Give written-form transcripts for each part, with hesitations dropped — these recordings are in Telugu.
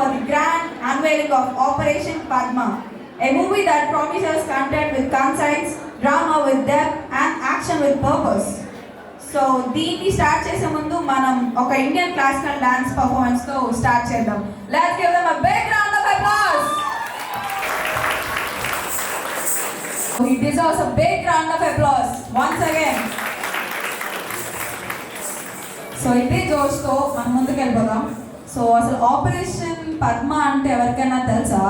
for the grand unveiling of Operation Padma, a movie that promises content with conscience, drama with depth, and action with purpose. So, దీన్ని స్టార్ట్ చేసే ముందు మనం ఒక ఇండియన్ క్లాసికల్ డాన్స్ పర్ఫార్మెన్స్ తో స్టార్ట్ చేద్దాం. Let's give them a big round of applause. He deserves a big round of applause once again. So ఇదే జోష్తో మనం ముందుకు వెళ్ళిపోదాం. సో అసలు ఆపరేషన్ పద్మ అంటే ఎవరికైనా తెలుసా?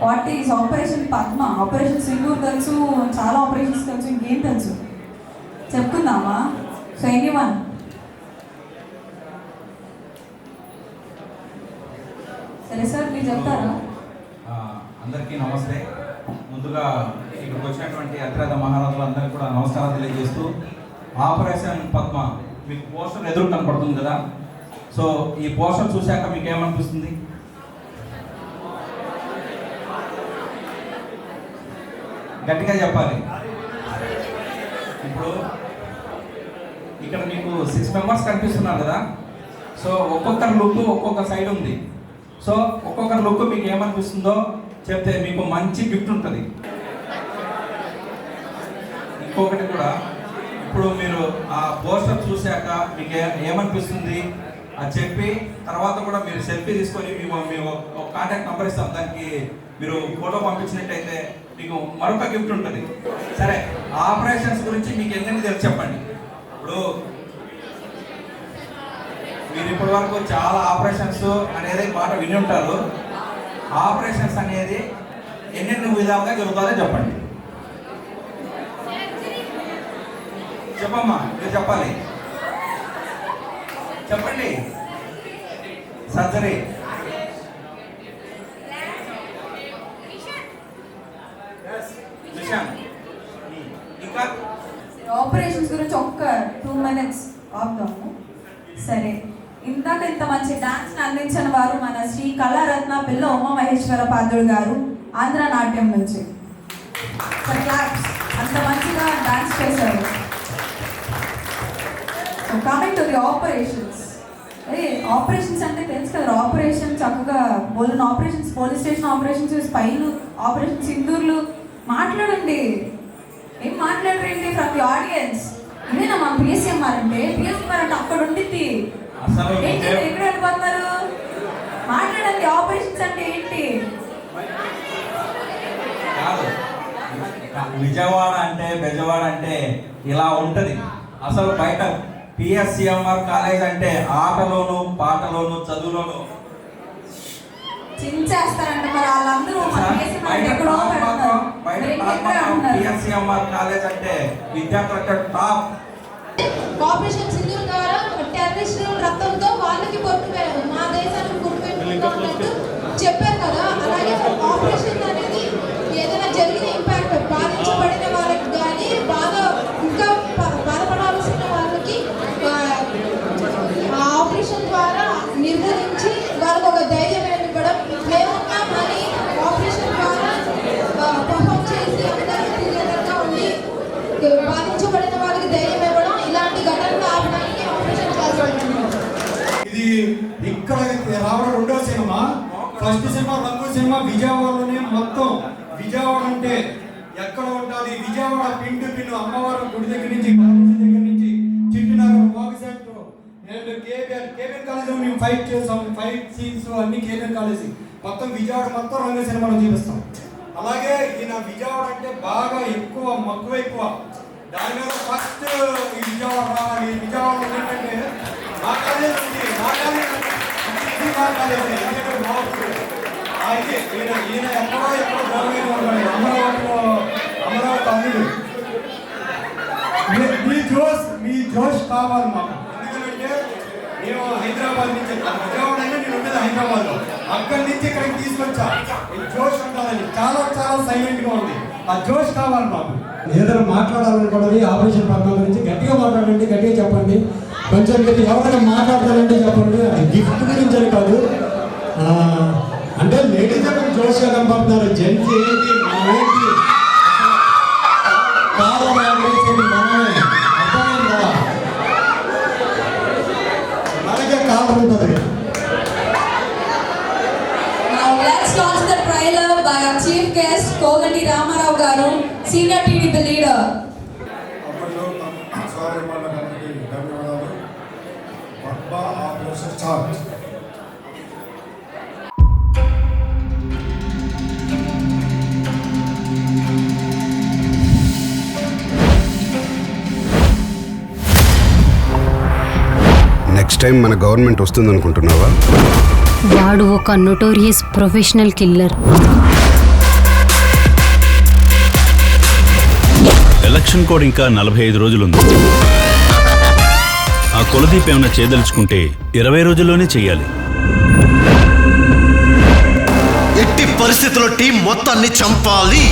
What is operation Padma? Operation Sindoor తెలుసు, చాలా ఆపరేషన్స్ తెలుసు, ఇంకేం తెలుసు చెప్పుకుందామా? So anyone? సరే సార్, మీరు చెప్తారా? అందరికీ నమస్తే. ముందుగా ఇక్కడికి వచ్చినటువంటి అతిరథ మహారాజులందరికీ కూడా నమస్కారం తెలియజేస్తూ, ఆపరేషన్ పద్మ మీకు పోస్టర్ ఎదురు కనపడుతుంది కదా. సో ఈ పోస్టర్ చూశాక మీకు ఏమనిపిస్తుంది? గట్టిగా చెప్పాలి. ఇప్పుడు ఇక్కడ మీకు 6 మెంబర్స్ కనిపిస్తున్నారు కదా. సో ఒక్కొక్కరి లుక్ ఒక్కొక్క సైడ్ ఉంది. సో ఒక్కొక్కరి లుక్ మీకు ఏమనిపిస్తుందో చెప్తే మీకు మంచి గిఫ్ట్ ఉంటుంది. ఇంకొకటి కూడా, ఇప్పుడు మీరు ఆ పోస్టర్ చూశాక మీకు ఏమనిపిస్తుంది అది చెప్పి తర్వాత కూడా మీరు సెల్ఫీ తీసుకొని మేము ఒక కాంటాక్ట్ నెంబర్ ఇస్తాం, దానికి మీరు ఫోటో పంపించినట్టయితే మీకు మరొక గిఫ్ట్ ఉంటుంది. సరే, ఆపరేషన్స్ గురించి మీకు ఎన్ని తెలుసు చెప్పండి. ఇప్పుడు మీరు ఇప్పటి వరకు చాలా ఆపరేషన్స్ అనేది మాట విని ఉంటారు. ఆపరేషన్స్ అనేది ఎన్నెన్ని విధాలుగా జరుగుతుందో చెప్పండి. చెప్పమ్మా, మీరు చెప్పాలి. చెప్పండి. సర్జరీ, ఇంకా ఆపరేషన్స్ గురించి ఒక్క 2 minutes ఆపుదాము. సరే, ఇందాక ఇంత మంచి డాన్స్ అందించిన వారు మన శ్రీ కళారత్న పిల్ల ఉమా మహేశ్వర పాత్రుడు గారు, ఆంధ్ర నాట్యం నుంచి. అంత మంచిగా డాన్స్ చేశారు. So coming to the operations. అదే ఆపరేషన్స్ అంటే తెలుసు కదా. ఆపరేషన్ చక్కగా బోలిన ఆపరేషన్స్, పోలీస్ స్టేషన్ ఆపరేషన్స్, స్పైలు ఆపరేషన్ సింధూర్లు. మాట్లాడండి. ఏం మాట్లాడరేంటి ఫ్రమ్ ది ఆడియన్స్? ఇదేనా మా పిఎస్ఎంఆర్ అంటే? పిఎస్ఎంఆర్ అంటే అక్కడ ఉండిద్ది. ఏంటి ఎక్కడ వెళ్ళిపోతున్నారు? మాట్లాడండి. ఆపరేషన్స్ అంటే ఏంటి? విజయవాడ అంటే బెజవాడ అంటే ఇలా ఉంటది. అసలు బయట పిఎస్సిఎంఆర్ కాలేజ్ అంటే ఆటలోను పాటలోను చదువులోను చించేస్తారంట. మరి వాళ్ళందరూ పిఎస్సిఎంఆర్ కాలేజ్ అంటే విద్యార్థుల టాప్. ఆపరేషన్ సింధూర్ ద్వారా టెర్రరిస్టుల రక్తంతో వాళ్ళకి పొట్టు, మా దేశానికి గుర్తు పెట్టుకున్నట్టు చెప్పారు కదా. అలాగే ఆపరేషన్ అనేది ఏదైనా జరిగిన ఇంపాక్ట్ బాధించబడిన వాళ్ళకి కానీ ఇంకా బాధపడాల్సిన వాళ్ళకి ఆపరేషన్ ద్వారా నిర్ధారించి వాళ్ళకు ఒక ధైర్యం ఇవ్వడం, మేమున్నామని ఆపరేషన్ ద్వారా పర్ఫామ్ చేసి అందరికీ ఉండి బాధించబడిన వాళ్ళకి ధైర్యం ఇవ్వడం, ఇలాంటి ఘటనలు ఆపడానికి ఆపరేషన్ చేస్తున్నాం. ఇది ఇక్కడ రావడం 2వ సినిమా. ఫస్ట్ సినిమా రంగు సినిమా విజయవాడలోనే. మొత్తం విజయవాడ అంటే ఎక్కడ ఉంటుంది? విజయవాడ పిన్ టు పిన్ అమ్మవారి గుడి దగ్గర నుంచి, కాలేజీ దగ్గర నుంచి, చిట్టినగర్, వాగ్సెట్ అండ్ కేబిఎన్ కాలేజీలో మేము ఫైట్ చేస్తాం. ఫైట్ సీన్స్ అన్ని కేబిఎన్ కాలేజీ. మొత్తం విజయవాడ మొత్తం రంగు సినిమాలో చూపిస్తాం. అలాగే ఈయన విజయవాడ అంటే బాగా ఎక్కువ మక్కువ ఎక్కువ. దాని మీద ఫస్ట్ ఈ విజయవాడ రావాలి. విజయవాడ ఏంటంటే మా కాలేజ్ ఉంది, మా కాలేజ్ అయితే ఈయన ఎక్కడో గౌరవమైన ఉంటాడు. అమరావతి అల్లుడు. మీ జోష్ కావాలి మాకు. ఎందుకంటే నేను హైదరాబాద్ నుంచి, విజయవాడ అంటే నేను ఉండేది హైదరాబాద్లో, అక్కడి నుంచి ఇక్కడికి తీసుకొచ్చా. ఈ జోష్ ఉండాలని. చాలా చాలా సైలెంట్గా ఉంది. ఆ జోష్ కావాలి మాకు. ఏదైనా మాట్లాడాలనుకోండి ఆపరేషన్ పద్మ గురించి గట్టిగా మాట్లాడండి, గట్టిగా చెప్పండి. కొంచెం గట్టి ఎవరైనా మాట్లాడతారంటే చెప్పండి. గిఫ్ట్ గురించి అని కాదు, అంటే లేడీస్ అక్కడ జోష్గా కనపడుతున్నారు. జెంట్స్ ఏంటి మనమేంటి కావాలి మనమే అర్థమైందా? మనకే కాలం ఉంటుంది. కోగంటి రామారావు గారు, సీనియర్ టీడీపీ లీడర్. అప్పట్లో సారీ వాళ్ళకి ధన్యవాదాలు. Padma operation charge. Next time మన గవర్నమెంట్ వస్తుందనుకుంటున్నావా? వాడు ఒక notorious professional killer. Election code ఇంకా 45 రోజులుంది. ఆ కులదీప్ ఏమైనా చేయదలుచుకుంటే 20 రోజుల్లోనే చెయ్యాలి. ఎట్టి పరిస్థితుల్లో టీం మొత్తాన్ని చంపాలి.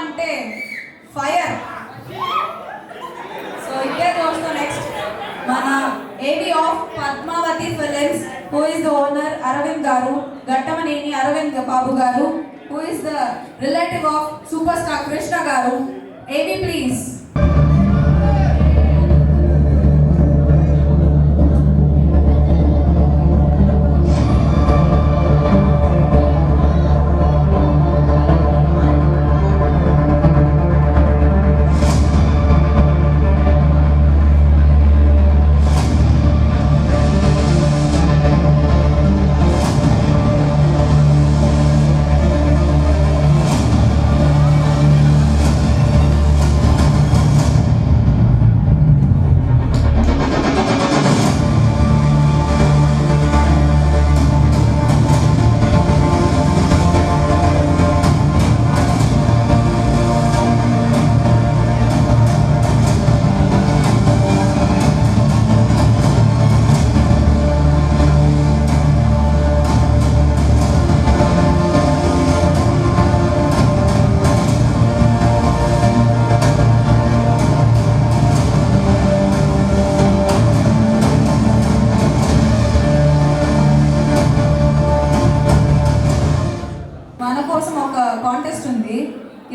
అంటే ఫైర్. సో ఇదే చూస్తాం నెక్స్ట్ మన AD of Padmavati films, who is the owner Aravind garu, Ghattamaneni Aravind Babu garu, who is the relative of super star Krishna garu. ఏబీ ప్లీజ్.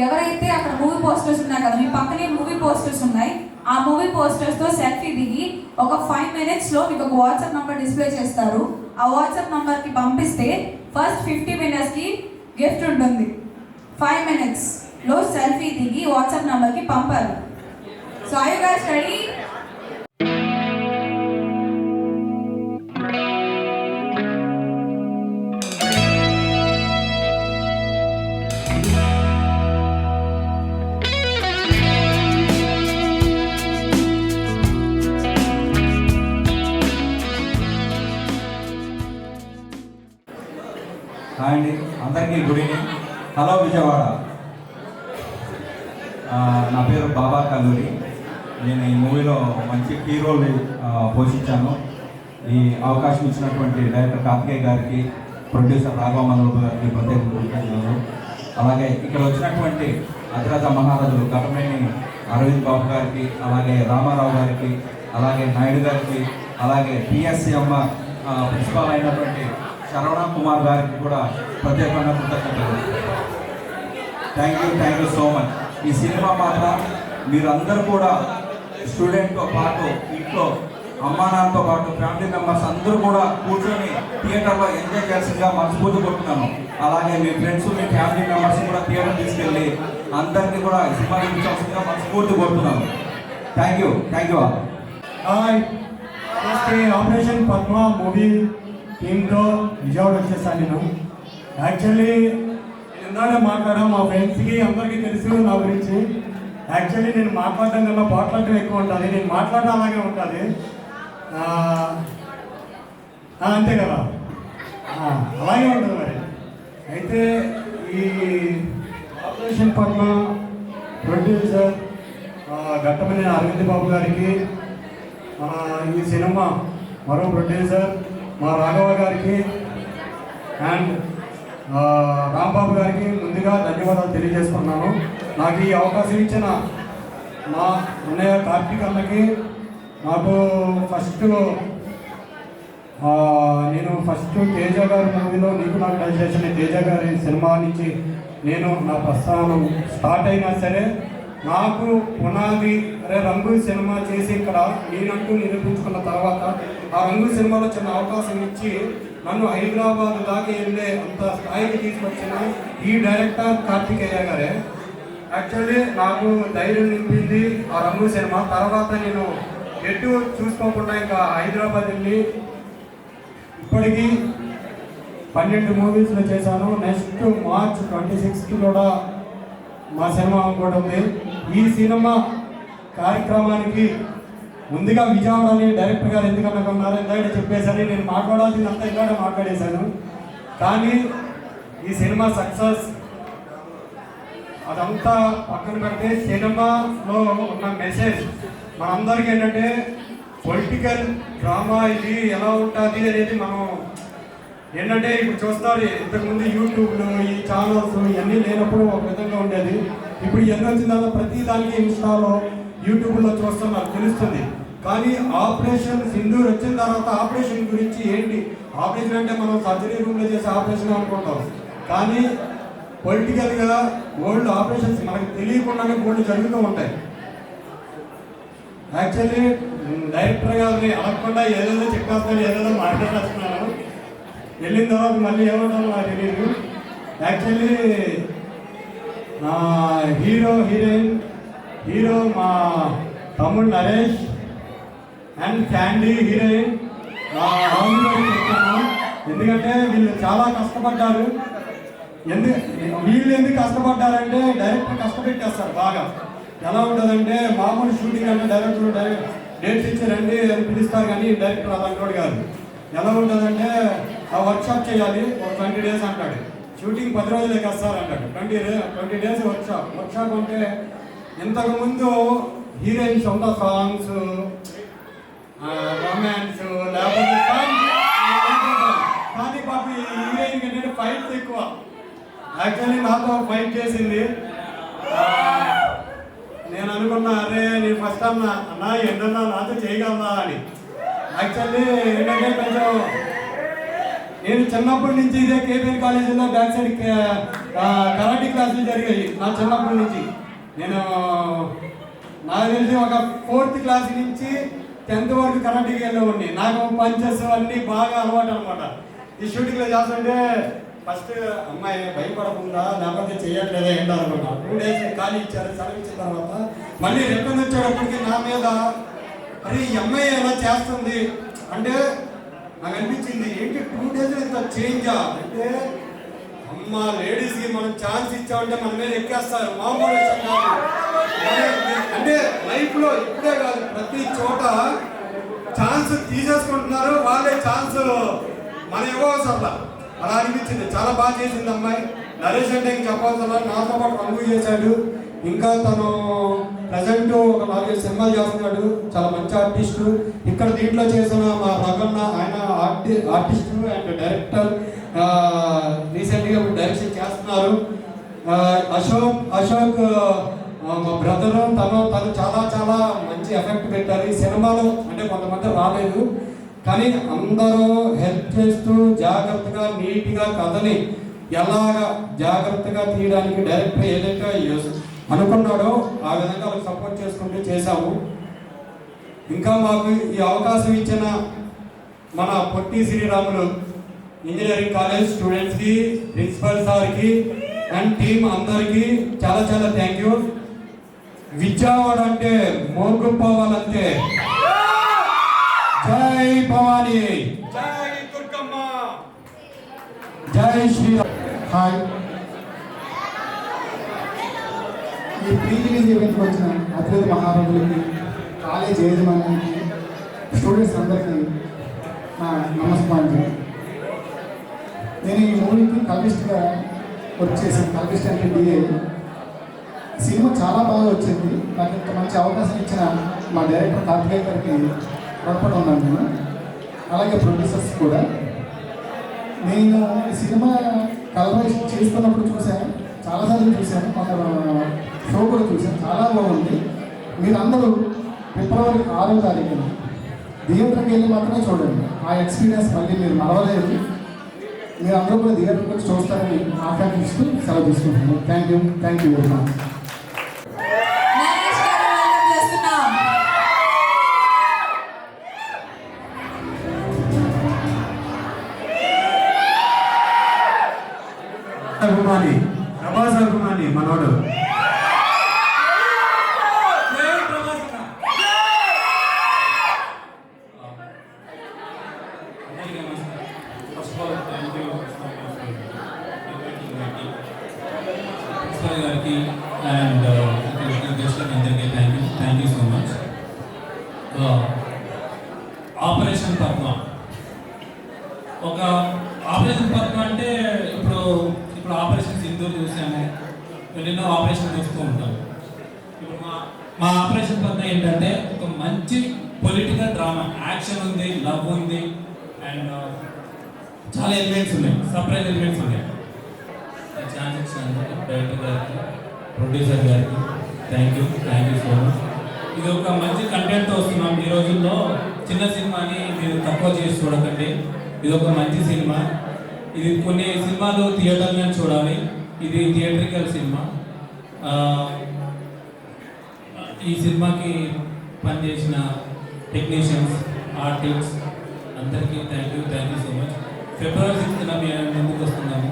ఎవరైతే అక్కడ మూవీ పోస్టర్స్ ఉన్నాయి కదా, మీ పక్కనే మూవీ పోస్టర్స్ ఉన్నాయి, ఆ మూవీ పోస్టర్స్ తో సెల్ఫీ దిగి ఒక 5 minutes లో మీకు ఒక వాట్సాప్ నంబర్ డిస్ప్లే చేస్తారు. ఆ వాట్సాప్ నంబర్ కి పంపిస్తే ఫస్ట్ 50 minutes కి గిఫ్ట్ ఉంటుంది. 5 minutes లో సెల్ఫీ దిగి వాట్సాప్ నంబర్ కి పంపాలి. So are you guys ready? Hi అండి, అందరికీ గుడ్ ఈవినింగ్. హలో విజయవాడ. నా పేరు బాబా కల్లూరి. నేను ఈ మూవీలో మంచి కీ రోల్ పోషించాను. ఈ అవకాశం ఇచ్చినటువంటి డైరెక్టర్ కార్తికేయ గారికి, ప్రొడ్యూసర్ రాఘవ మండల్ గారికి ప్రత్యేక కృతజ్ఞతలు. అలాగే ఇక్కడ వచ్చినటువంటి అతిరథ మహారాజులు గట్టమనేని అరవింద్ బాబు గారికి, అలాగే రామారావు గారికి, అలాగే నాయుడు గారికి, అలాగే పిఎస్సిఎం ప్రిన్సిపాల్ అయినటువంటి శరవణ కుమార్ గారికి కూడా ప్రత్యేకంగా కృతజ్ఞతలు. Thank you so much. ఈ సినిమా మాత్రం మీరందరూ కూడా స్టూడెంట్తో పాటు ఇంట్లో అమ్మా నాన్నతో పాటు ఫ్యామిలీ మెంబర్స్ అందరూ కూడా కూర్చొని థియేటర్లో ఎంజాయ్ చేయాల్సిందిగా మనస్ఫూర్తి కొట్టున్నాను. అలాగే మీ ఫ్రెండ్స్, మీ ఫ్యామిలీ మెంబర్స్ కూడా థియేటర్ తీసుకెళ్ళి అందరికీ కూడా సినిమా చూపించాల్సిందిగా మనస్ఫూర్తి కొడుతున్నాను. Thank you hi, operation Padma movie టీంతో విజయవాడ వచ్చేసాను నేను. యాక్చువల్లీ ఇందానే మాట్లాడాను, మా ఫ్రెండ్స్కి అందరికీ తెలుసు నా గురించి. యాక్చువల్లీ నేను మాట్లాడడం కన్నా మాట్లాడటం ఎక్కువ ఉంటుంది. నేను మాట్లాడడం అలాగే ఉంటుంది, అంతే కదా, అలాగే ఉంటుంది. మరి అయితే ఈ ఆపరేషన్ పద్మ ప్రొడ్యూసర్ ఘట్టమనేని అరవింద్ బాబు గారికి, ఈ సినిమా మరో ప్రొడ్యూసర్ మా రాఘవ గారికి అండ్ రాంబాబు గారికి ముందుగా ధన్యవాదాలు తెలియజేస్తున్నాను. నాకు ఈ అవకాశం ఇచ్చిన మా అన్నయ్య కార్తీక్ అన్నకి, నాకు నేను ఫస్ట్ తేజ గారి మూవీలో నీకు నాకు కలిసి చేసిన తేజ గారి సినిమా నుంచి నేను నా ప్రస్థానం స్టార్ట్ అయినా సరే నాకు పునాది రంగు సినిమా చేసి ఇక్కడ నేనంటూ నిరూపించుకున్న తర్వాత ఆ రంగు సినిమాలో చిన్న అవకాశం ఇచ్చి నన్ను హైదరాబాద్ దాకా వెళ్ళే అంత స్థాయికి తీసుకొచ్చిన ఈ డైరెక్టర్ కార్తికేయ గారే. యాక్చువల్లీ నాకు ధైర్యం నింపింది ఆ రంగు సినిమా. తర్వాత నేను ఎటు చూసుకోకుండా ఇంకా హైదరాబాద్ వెళ్ళి ఇప్పటికీ 12 మూవీస్లో చేశాను. నెక్స్ట్ మార్చ్ 26th కూడా మా సినిమా కూడా ఉంది. ఈ సినిమా కార్యక్రమానికి ముందుగా విజయవాడని డైరెక్టర్ గారు ఎందుకన్నా కొన్నారు, ఎందుకంటే చెప్పేసరి నేను మాట్లాడాల్సిందంతా ఇక్కడ మాట్లాడేశాను. కానీ ఈ సినిమా సక్సెస్ అదంతా పక్కన పెడితే సినిమాలో ఉన్న మెసేజ్ మనందరికీ ఏంటంటే పొలిటికల్ డ్రామా ఇది ఎలా ఉంటుంది అనేది మనం ఏంటంటే ఇప్పుడు చూస్తారు. ఇంతకుముందు యూట్యూబ్లో ఈ ఛానల్స్ ఇవన్నీ లేనప్పుడు ఒక విధంగా ఉండేది. ఇప్పుడు ఎన్ని వచ్చిన తర్వాత ప్రతి దానికి ఇన్స్టాలో యూట్యూబ్లో చూస్తున్నారు, తెలుస్తుంది. కానీ ఆపరేషన్ సింధూర్ వచ్చిన తర్వాత ఆపరేషన్ గురించి ఏంటి, ఆపరేషన్ అంటే మనం సర్జరీ రూమ్లో చేసే ఆపరేషన్ అనుకుంటాం. కానీ పొలిటికల్గా గోల్డ్ ఆపరేషన్స్ మనకు తెలియకుండానే గోల్డ్ జరుగుతూ ఉంటాయి. యాక్చువల్లీ డైరెక్టర్ గారిని అడగకుండా ఏదేదో చెప్పేస్తాను, ఏదేదో మాట్లాడేస్తున్నాను. వెళ్ళిన తర్వాత మళ్ళీ ఏమంటారో నాకు తెలియదు. యాక్చువల్లీ హీరో మా తమ్ముడు నరేష్ అండ్ క్యాండీ హీరోయిన్ చెప్తాను. ఎందుకంటే వీళ్ళు చాలా కష్టపడ్డారు. వీళ్ళు ఎందుకు కష్టపడ్డారంటే డైరెక్టర్ కష్టపెట్టేస్తారు బాగా. ఎలా ఉంటుందంటే మామూలు షూటింగ్ అంటే డైరెక్టర్ డేట్స్ ఇచ్చి రండి అని పిలుస్తారు, కానీ డైరెక్టర్ అలాంటి కాదు. ఎలా ఉంటుందంటే ఆ వర్క్షాప్ చేయాలి, ఒక 20 days అంటాడు. షూటింగ్ 10 రోజులే వస్తారు అంటాడు. 20 days వర్క్షాప్ అంటే ఇంతకుముందు హీరోయిన్స్ ఉందా సాంగ్స్ రొమాన్స్ లేకపోతే కానీ పాప హీరోయిన్ ఏంటంటే ఫైట్స్ ఎక్కువ. యాక్చువల్లీ నాతో ఫైట్ చేసింది. నేను అనుకున్నా అరే నేను ఫస్ట్ అన్నా ఏంటన్నా నాతో చేయగలనా అని. యాక్చువల్లీ ఏంటంటే కొంచెం నేను చిన్నప్పటి నుంచి ఇదే కేబిఎన్ కాలేజీలో బ్యాక్ సైడ్ కరాటీ క్లాసులు జరిగాయి నా చిన్నప్పటి నుంచి. నేను నాకు తెలిసి ఒక 4th క్లాస్ నుంచి 10th వరకు కరాటీకి వెళ్ళేవాడిని. నాకు పంచెస్ అన్నీ బాగా అలవాటు అనమాట. ఈ షూటింగ్లో చేస్తుంటే ఫస్ట్ అమ్మాయి భయపడకుండా లేకపోతే చేయట్లేదా ఏంటనుకున్నా. 2 days ఖాళీ ఇచ్చారు. సెలవు ఇచ్చిన తర్వాత మళ్ళీ రిటర్న్ వచ్చేటప్పటికి నా మీద అరే ఈ అమ్మాయి ఎలా చేస్తుంది అంటే నాకు అనిపించింది ఏంటి 2 days ఇంత చేంజా అంటే అమ్మ లేడీస్కి మనం ఛాన్స్ ఇచ్చామంటే మన మీద ఎక్కేస్తారు. మామూలు అంటే లైఫ్లో ఇప్పుడే కాదు ప్రతి చోట ఛాన్స్ తీసేసుకుంటున్నారు. వాళ్ళే ఛాన్స్ మన ఇవ్వవసరం అలా అనిపించింది. చాలా బాగా చేసింది అమ్మాయి. నరేష్ అంటే ఇంక చెప్పవలసిన నాతో పాటు రంగు చేశాడు. ఇంకా తను ప్రజెంట్ ఒక 4 సినిమాలు చేస్తున్నాడు. చాలా మంచి ఆర్టిస్టు. ఇక్కడ దీంట్లో చేసిన మా రగన్న ఆయన ఆర్టిస్టు అండ్ డైరెక్టర్. రీసెంట్గా డైరెక్షన్ చేస్తున్నారు. అశోక్ మా బ్రదరు తను చాలా చాలా మంచి ఎఫెక్ట్ పెట్టారు ఈ సినిమాలో. అంటే కొంతమంది రాలేదు కానీ అందరూ హెల్ప్ చేస్తూ జాగ్రత్తగా నీట్గా కథని ఎలాగా జాగ్రత్తగా తీయడానికి డైరెక్టర్ ఏదైతే అనుకున్నాడో ఆ విధంగా వాళ్ళకి సపోర్ట్ చేసుకుంటూ చేశాము. ఇంకా మాకు ఈ అవకాశం ఇచ్చిన మన పొట్టి శ్రీరాములు ఇంజనీరింగ్ కాలేజ్ స్టూడెంట్స్కి, ప్రిన్సిపల్ సార్కి అండ్ టీమ్ అందరికీ చాలా చాలా థ్యాంక్ యూ. విజయవాడ అంటే మోగుపోవాలంటే జై భవానీ, జై దుర్గమ్మ, జై శ్రీరామ్. హాయ్, ఈ ప్రీ రిలీజ్ ఈవెంట్కి వచ్చిన అతిథి మహారాజులకి, కాలేజ్ యాజమాన్యానికి, స్టూడెంట్స్ అందరికీ నా నమస్కారం. నేను ఈ మూవీకి కల్పిస్ట్గా వర్క్ చేశాను. కల్పిస్ట్ అంటే డిఏ. సినిమా చాలా బాగా వచ్చింది. నాకు ఇంత మంచి అవకాశం ఇచ్చిన మా డైరెక్టర్ కార్తికేయ గారికి రుణపడి ఉన్నాను నేను. అలాగే ప్రొడ్యూసర్స్ కూడా. నేను ఈ సినిమా కలరేషన్ చేస్తున్నప్పుడు చూశాను, చాలాసార్లు చూశాను, మన షో కూడా చూశాను, చాలా బాగుంది. మీరందరూ ఫిబ్రవరి 6వ తారీఖున థియేటర్కి వెళ్ళి మాత్రమే చూడండి. ఆ ఎక్స్పీరియన్స్ మళ్ళీ మీరు మరవలేదు. మీరు అందరూ కూడా థియేటర్కి వచ్చి చూస్తారని ఆకాంక్షిస్తూ సెలవు తీసుకుంటున్నాను. Thank you very much. Naresh గారు వెల్కమ్ చేస్తున్నాం. అభిమాని ప్రభాస్ అభిమాని మనోడు. గారికి అండ్ గెస్ట్లకు అందరికీ thank you so much. Operation Padma, ఒక ఆపరేషన్ పద్మ అంటే ఇప్పుడు ఆపరేషన్ సింధూర్ చూసాము, ఎన్నో ఆపరేషన్ చూస్తూ ఉంటాం. ఇప్పుడు మా ఆపరేషన్ పద్మ ఏంటంటే ఒక మంచి పొలిటికల్ డ్రామా, యాక్షన్ ఉంది, లవ్ ఉంది, అండ్ చాలా ఎలిమెంట్స్ ఉన్నాయి, సర్ప్రైజ్ ఎలిమెంట్స్ ఉన్నాయి. ఛాన్స్ ఇచ్చినందుకు డైరెక్టర్ గారికి, ప్రొడ్యూసర్ గారికి థ్యాంక్ యూ సో మచ్. ఇది ఒక మంచి కంటెంట్తో వస్తున్నాం. ఈ రోజుల్లో చిన్న సినిమాని మీరు తక్కువ చేసి చూడకండి. ఇది ఒక మంచి సినిమా. ఇది కొన్ని సినిమాలు థియేటర్లో చూడాలి, ఇది థియేట్రికల్ సినిమా. ఈ సినిమాకి పనిచేసిన టెక్నీషియన్స్, ఆర్టిస్ట్ అందరికీ థ్యాంక్ యూ సో మచ్. ఫిబ్రవరి 6న మేము ముందుకు వస్తున్నాము.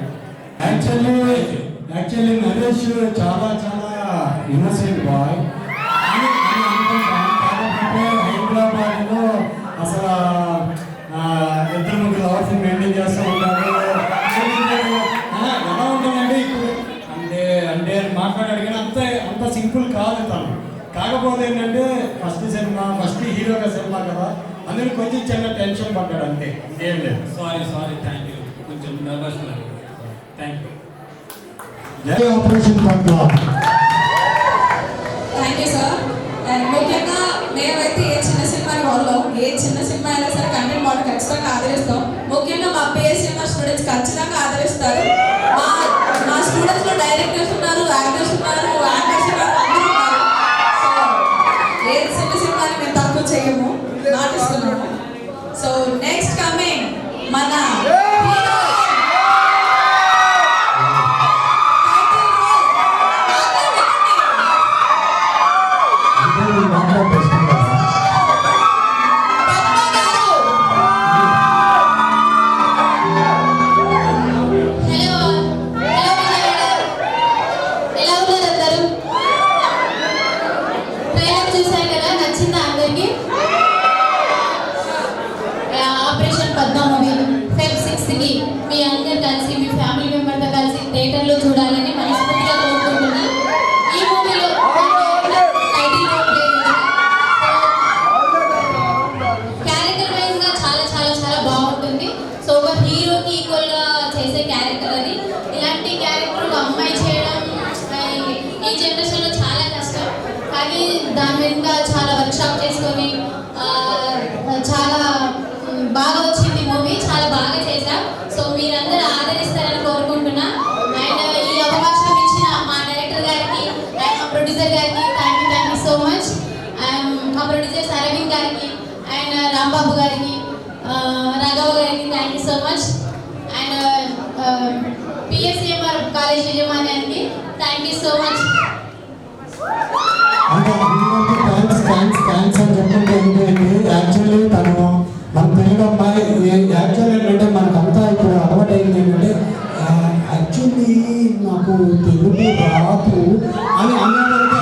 యాక్చువల్లీ నరేష్ చాలా ఇన్నోసెంట్ బాయ్. హైదరాబాద్లో అసలు 2-3 అవర్స్ మెయింటైన్ చేస్తూ ఉంటారు. ఎలా ఉంటుందంటే ఇప్పుడు అంటే మాట్లాడాడు కానీ అంత సింపుల్ కాదు తను. కాకపోతే ఏంటంటే ఫస్ట్ హీరోగా సినిమా కదా, అందులో కొంచెం చిన్న టెన్షన్ పడ్డాడు అంతే, ఇంకేం లేదు. Sorry thank you. కొంచెం nervous thank you. Operation Padma. Thank you sir. And ముఖ్యంగా మేమైతే ఏ చిన్న సినిమాని వాళ్ళం, ఏ చిన్న సినిమా అయినా సరే కంటెంట్ వాళ్ళు ఖచ్చితంగా ఆదరిస్తాం. ముఖ్యంగా మా పిఎస్ఎంఆర్ స్టూడెంట్స్ ఖచ్చితంగా ఆదరిస్తారు. మా స్టూడెంట్స్లో డైరెక్టర్స్ ఉన్నారు, యాక్టర్స్ ఉన్నారు, యాక్టర్స్ ఉన్నారు, అందరూ ఉన్నారు. సో ఏ చిన్న సినిమాని మేము తక్కువ చేయము, నాటిస్తున్నాము. సో నెక్స్ట్ కమింగ్ మన మీ అందరు కలిసి మీ ఫ్యామిలీ మెంబర్తో కలిసి థియేటర్లో చూడాలని మనస్ఫూర్తిగా కోరుకుంటున్నా. ఈ మూవీలో టైటిల్ క్యారెక్టర్ వైజ్గా చాలా బాగుంటుంది. సో ఒక హీరోకి ఈక్వల్గా చేసే క్యారెక్టర్ అది. ఇలాంటి క్యారెక్టర్ ఒక అమ్మాయి చేయడం ఈ జనరేషన్లో చాలా కష్టం, కానీ దాని వెనుక చాలా వర్క్షాప్ చేసుకొని చాలా బాగా వచ్చింది మూవీ, చాలా బాగా చేశాం. సో మీరందరూ ఆదరిస్తారని కోరుకుంటున్నా. అండ్ ఈ అవకాశం ఇచ్చిన మా డైరెక్టర్ గారికి అండ్ మా ప్రొడ్యూసర్ గారికి థ్యాంక్ యూ సో మచ్. మా ప్రొడ్యూసర్స్ అరవింద్ గారికి అండ్ రాంబాబు గారికి, రాఘవ గారికి thank you so much. And PSMR college యజమాన్యానికి thank you so much. Thanks అని చెప్పుకుంటే యాక్చువల్లీ తను మన తెలుగు అమ్మాయి. యాక్చువల్లీ ఏంటంటే మనకంతా ఇప్పుడు అలవాటు అయింది ఏంటంటే యాక్చువల్లీ నాకు తెలుగు రాదు అని అన్నదంటే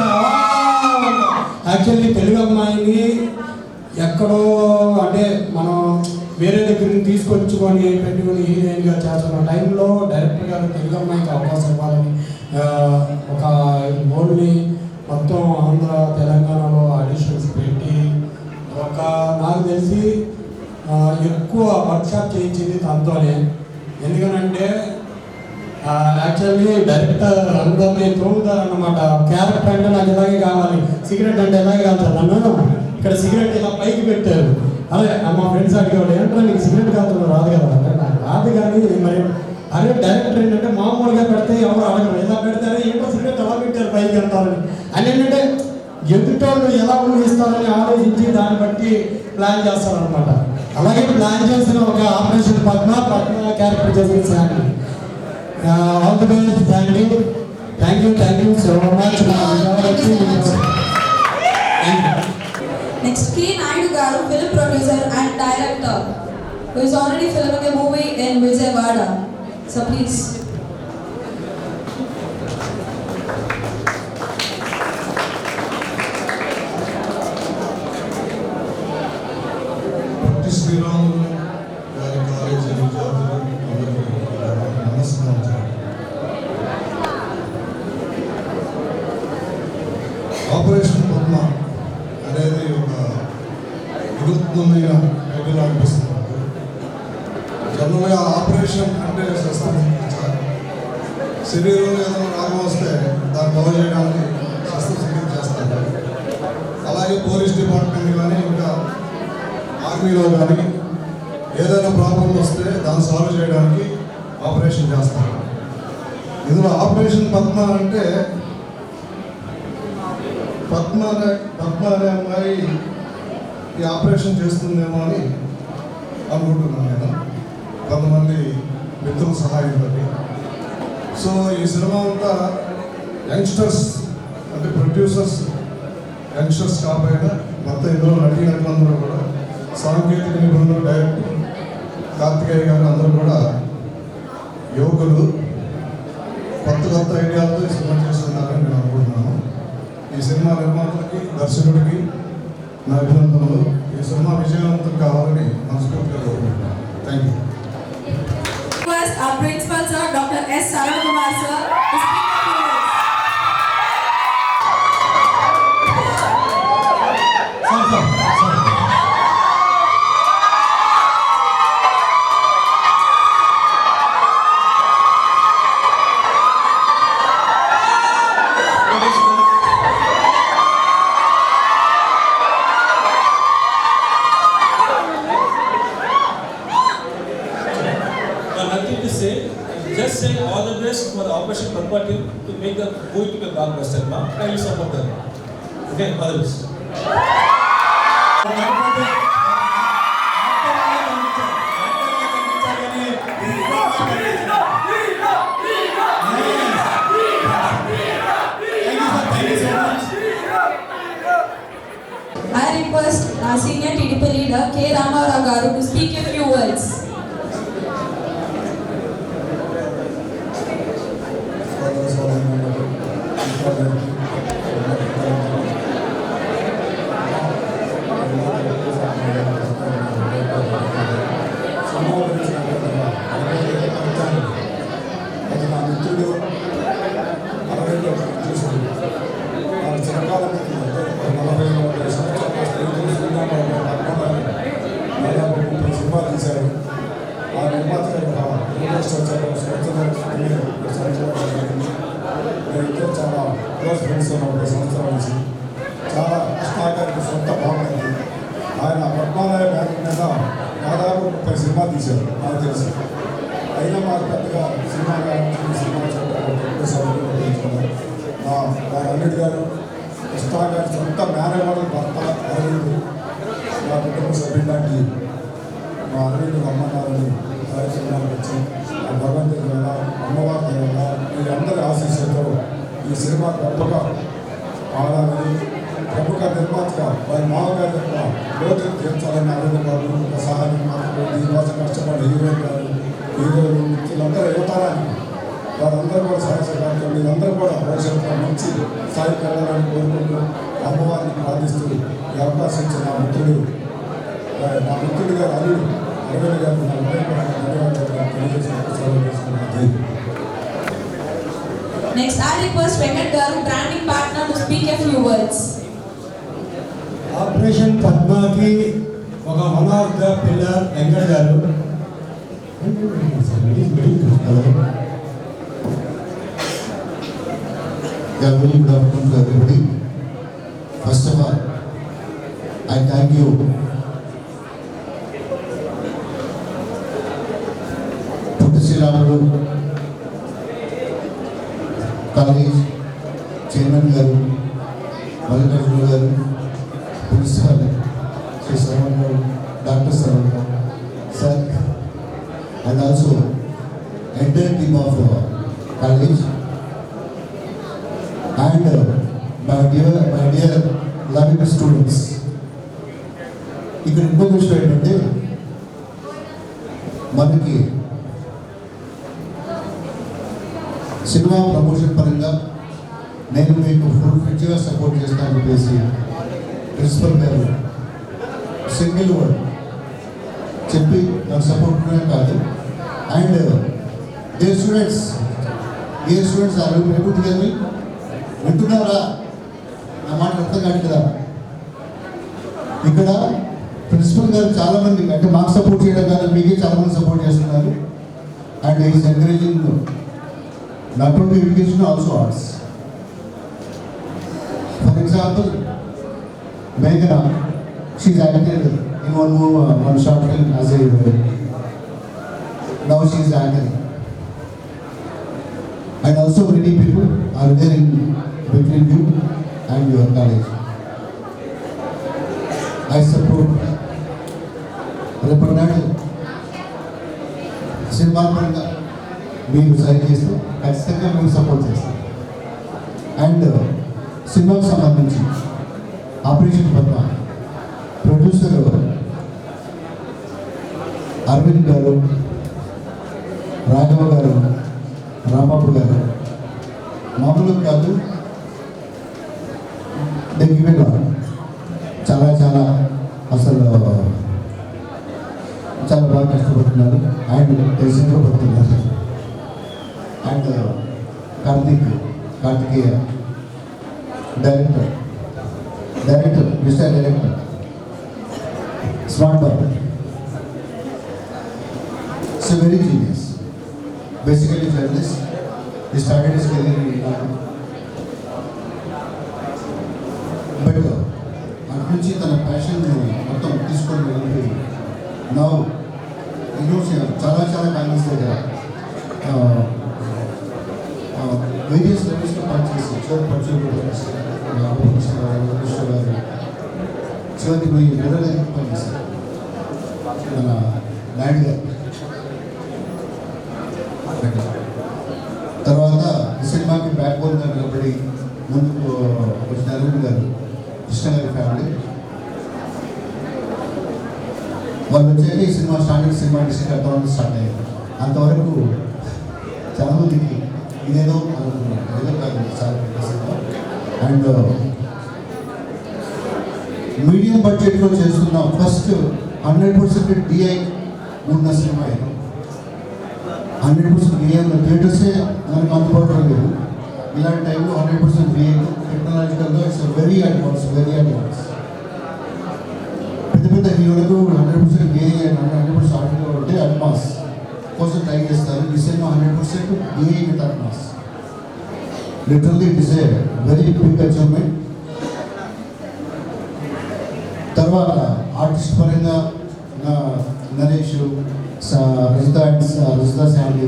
యాక్చువల్లీ తెలుగు అమ్మాయిని ఎక్కడో అంటే మనం వేరే దగ్గర నుంచి తీసుకొచ్చుకొని పెట్టుకొని హీరోయిన్గా చేస్తున్న టైంలో డైరెక్టర్ గారు తెలుగు అమ్మాయికి అవకాశం ఇవ్వాలని ఒక గోల్డ్ని మొత్తం ఆంధ్ర తెలంగాణలో ఆడిషన్స్ పెట్టి నాకు తెలిసి ఎక్కువ వర్క్షాప్ చేయించింది తనతోనే. ఎందుకనంటే యాక్చువల్లీ డైరెక్టర్ అందరినీ తోగుతారన్నమాట. క్యారెక్టర్ అంటే నాకు ఇలాగే కావాలి, సిగరెట్ అంటే ఎలాగే కావాలి అన్నాను. ఇక్కడ సిగరెట్ ఇలా పైకి పెట్టారు. అదే మా ఫ్రెండ్స్ అడిగేవాడు, ఏంటంటే నీకు సిగరెట్ కాకుండా రాదు కదా అంటే నాకు రాదు. కానీ మరి అదే డైరెక్టర్ ఏంటంటే మామూలుగా పెడితే ఎవరు అడగరు, ఇలా పెడతారు ఏంటో సిగరెట్ ఎలా పెట్టారు పైకి అంటారు అని. ఏంటంటే ఎదుటోళ్ళు ఎలా ఊహిస్తారని ఆలోచించి దాన్ని బట్టి ప్లాన్ చేస్తారనమాట. అలాగే ప్లాన్ చేసిన ఒక ఆపరేషన్ పద్మ క్యారెక్టర్ చేసిన Shanti. All the best Shanti. Thank you so much. Next, K. Naidu garu, film producer and director, who is already filming a movie in Vijayawada. So please. Sriramulu గారి కాలేజీ విద్యార్థులు నమస్కారం. ఆపరేషన్ పద్మ అనేది ఒక వినూత్నమైన టైటిల్ అనిపిస్తుంది. జనరల్గా ఆపరేషన్ అంటే శస్త్రచికిత్స. శరీరంలో ఏదైనా రోగం వస్తే దాన్ని బాగు చేయడానికి శస్త్రచికిత్స చేస్తారు. అలాగే పోలీస్ డిపార్ట్మెంట్ కానీ ఇంకా ఆర్మీలో కానీ ఏదైనా ప్రాబ్లం వస్తే దాన్ని సాల్వ్ చేయడానికి ఆపరేషన్ చేస్తారు. ఇందులో ఆపరేషన్ పద్మ అంటే పద్మ అనే అమ్మాయి ఈ ఆపరేషన్ చేస్తుందేమో అని అనుకుంటున్నాను నేను, కొంతమంది మిత్రుల సహాయంతో. సో ఈ సినిమా అంతా యంగ్స్టర్స్ అంటే ప్రొడ్యూసర్స్ యంగ్స్టర్స్ కాకపోయినా మొత్తం ఇందులో నటీనటులందరూ కూడా సాంకేతిక నిపుణులు, డైరెక్టర్ కార్తికేయ గారు అందరూ కూడా యువకులు కొత్త ఐడియాలతో ఈ సినిమా చేస్తున్నారని నేను అనుకుంటున్నాను. ఈ సినిమా నిర్మాతలకి, దర్శకుడికి నా అభినందనలు. ఈ సినిమా విజయవంతం కావాలని మనస్ఫూర్తిగా కోరుకుంటున్నాను. Thank you. Our principal sir, Dr. S. Saravakumar sir, to speak a few words. Nothing to say. Just say all the best for the Operation Padma team to make the movie to be a blockbuster. I will support them. Okay, all the best. I request our senior TDP leader K. Ramarao garu to speak a few words. చాలా క్లోజ్ ఫ్రెండ్స్ ఉన్న సంవత్సరం నుంచి చాలా కష్టాకారికి సొంత బాగుంది. ఆయన పద్మాలయ బ్యాంక్ మీద దాదాపు 30 సినిమా తీశారు నాకు తెలుసు. అయినా మాకు పెద్దగా సినిమా మా అల్లుడి గారు కృష్ణా గారి సొంత మేనగోడల భర్త అరవింద్, మా కుటుంబ సభ్యులాంటి మా అరవింద్ అమ్మగారిని కార్యక్రమానికి వచ్చి ఆ భగవంతుడి వల్ల, అమ్మవారి వల్ల, మీరందరి ఆశీస్సులతో ఈ సినిమా గొప్పగా ఆడాలని ప్రముఖ నిర్మాతగా వారి మామగారి యొక్క లోతులు తీర్చాలని అరవింద్ గారు సహాయం మాకు దీనికోసం కష్టపడే హీరోయిన్ గారు, హీరోలు, మిత్రులందరూ యువతరానికి వారందరూ కూడా సహాయపడాలి. మీరందరూ కూడా భవిష్యత్తులో మంచి స్థాయికి వెళ్ళాలని కోరుకుంటూ అమ్మవారిని ప్రార్థిస్తూ ఈ అవకాశం ఇచ్చిన నా మిత్రుడు గారు అల్లుడు అరవింద్ గారు నా ధన్యవాదాలు తెలియజేసుకుంటున్నాను. Next, I request Venkat garu, branding partner, to speak a few words. Operation పద్మకి ఒక one of the pillar Venkat garu. Yeah, very good afternoon to everybody. First of all, I thank you Potti Sriramulu college chairman గారు, మల్లికార్జున గారు, ప్రిన్సిపల్ శ్రీ శ్రవణ్ గారు, డాక్టర్ శ్రవణ్ గారు, sir, and also entire team of college and my dear loving students. ఇక్కడ ఇంకో విషయం ఏంటంటే మనకి సినిమా ప్రమోషన్ పరంగా నేను మీకు ఫుల్ ఫ్లెడ్జ్గా సపోర్ట్ చేస్తానని చెప్పేసి ప్రిన్సిపల్ గారు సింగిల్ వర్డ్ చెప్పి నాకు సపోర్ట్ కాదు. And dear students are you able to hear me? వింటున్నారా? నా మాట అర్థం కాదు కదా. ఇక్కడ ప్రిన్సిపల్ గారు చాలామంది అంటే మాకు సపోర్ట్ చేయడం కాదు, మీకే చాలామంది సపోర్ట్ చేస్తున్నారు. And is encouraging not only education also arts. For example మేఘన, she acted in one short film as a now she anchoring. And also many people are there in between you and your college. I support రేపటినాడు సినిమా పరంగా మీరు సైన్ చేస్తే ఖచ్చితంగా మేము సపోర్ట్ చేస్తాం. అండ్ సినిమాకు సంబంధించి ఆపరేషన్ పద్మ ప్రొడ్యూసర్ అరవింద్ గారు, రాఘవ గారు, రాంబాబు గారు మామూలు కాదు, దగ్గర చాలా చాలా అసలు చాలా బాగా కష్టపడుతున్నారు అండ్ తెలిసిందో పడుతున్నారు. And Karthikeya director mister director smart Babu, it's very genius. Basically journalist. He started his career in Iran. But అక్కడి తన ప్యాషన్ మొత్తం తీసుకొని వెళ్ళిపోయి నా చాలా చాలా కాంగ్రెస్ దగ్గర వేరియస్ లెవెల్స్లో పనిచేసి చివరి చివరికి పోయి మెడల్ పనిచేశారు మన నాయుడు గారు. తర్వాత ఈ సినిమాకి బ్యాక్ బోన్గా నిలబడి ముందుకు వచ్చిన అరవింద్ గారు, కృష్ణ గారి ఫ్యామిలీ వాళ్ళు వచ్చాక ఈ సినిమా సినిమా డిస్ట్రిక్ట్ స్టార్ట్ అయ్యారు. అంతవరకు చాలామందికి ఇదేదో అనుకున్నాను, ఏదో కాదు చాలా పెద్ద సినిమా. అండ్ మీడియం బడ్జెట్లో చేస్తున్న ఫస్ట్ 100% డిఐ ఉన్న సినిమా ఇది. 100% డిఐ ఉన్న థియేటర్సే మనకు అందుబాటులో లేదు. ఇలాంటి టైంలో 100% డిఐ టెక్నాలజికల్గా ఇట్స్ వెరీ అడ్వాన్స్. పెద్ద పెద్ద హీరోలకు 100% డిఐ 100% ఆర్టికల్ ఉంటే అడ్వాన్స్ కోసం ట్రై చేస్తారు. ఈ సినిమా 100% DI with advance. Literally it is a very big achievement. తర్వాత ఆర్టిస్ట్ పరంగా నరేష్, రజితా శాండీ,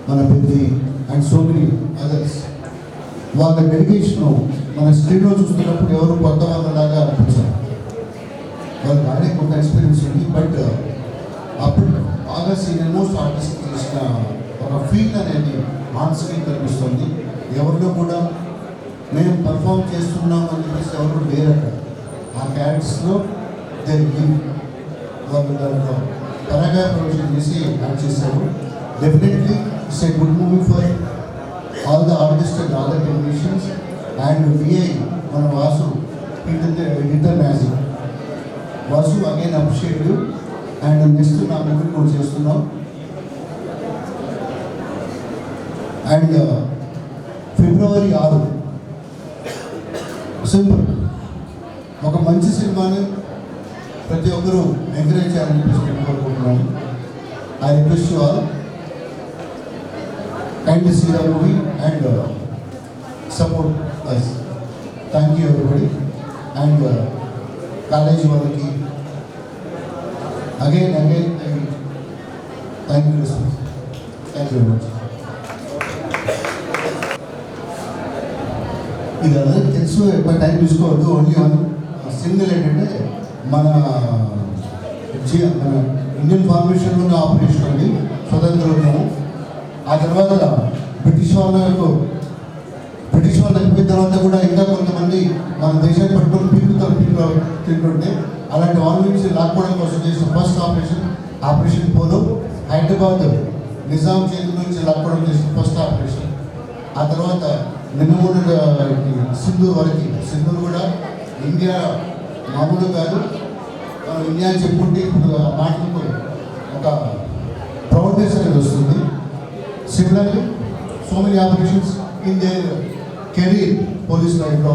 మన Peddi and so many others, వాళ్ళ డెడికేషను మన స్క్రీన్లో చూస్తున్నప్పుడు ఎవరు కొత్త వాళ్ళలాగా అనిపించారు. వాళ్ళకి ఆడే కొంత ఎక్స్పీరియన్స్ ఉంది. బట్ అప్పుడు బాగా సీనియర్ మోస్ట్ ఆర్టిస్ట్ చేసిన ఒక ఫీల్ అనేది ఆన్ స్క్రీన్ కనిపిస్తుంది. ఎవరిలో కూడా మేము పర్ఫామ్ చేస్తున్నాం అని చెప్పేసి ఎవరు లేరు. అక్కడ ఆ క్యారెక్టర్స్లో వాళ్ళు దాంట్లో త్వరగా ప్రొడక్షన్ చేసి యాక్ట్ చేశారు. Definitely it's a good movie for all the artist and all the technicians. And DI మన Vasu editor magic. Vasu again appreciate you. And next నా మూవీ నువ్వు చేస్తున్నావు. అండ్ ఫిబ్రవరి 6 సింపుల్ ఒక మంచి సినిమాని ప్రతి ఒక్కరూ ఎంకరేజ్ చేయాలని చెప్పి కోరుకుంటున్నాను. I request you all kindly see the movie and support us. Thank you everybody, and college వాళ్ళకి again thank you very much. ఇది అందరికీ తెలుసు, ఎక్కువ టైం తీసుకోవద్దు. ఓన్లీ వన్ సింగిల్ ఏంటంటే మన ఇండియన్ ఫార్మేషన్లోనే ఆపరేషన్ ఉంది, స్వతంత్రోద్యమం. ఆ తర్వాత బ్రిటిష్ వాళ్ళు అయిపోయిన తర్వాత కూడా ఇంకా కొంతమంది మన దేశాన్ని పట్టుకొని తింటుంటే అలాంటి వాళ్ళ నుంచి లాక్కోవడం కోసం చేసిన first operation polo. Hyderabad Nizam చేతుల నుంచి లాక్కోవడం చేసిన ఫస్ట్ ఆపరేషన్. ఆ తర్వాత నిన్నమూడు సింధూర్ వరకు. సింధూర్ కూడా ఇండియా మామూలు కాదు, ఇండియా అని చెప్పుకుంటే ఇప్పుడు ఆ మాటలకు ఒక ప్రౌడ్నెస్ అనేది వస్తుంది. Similarly so many operations in there career police లైఫ్లో.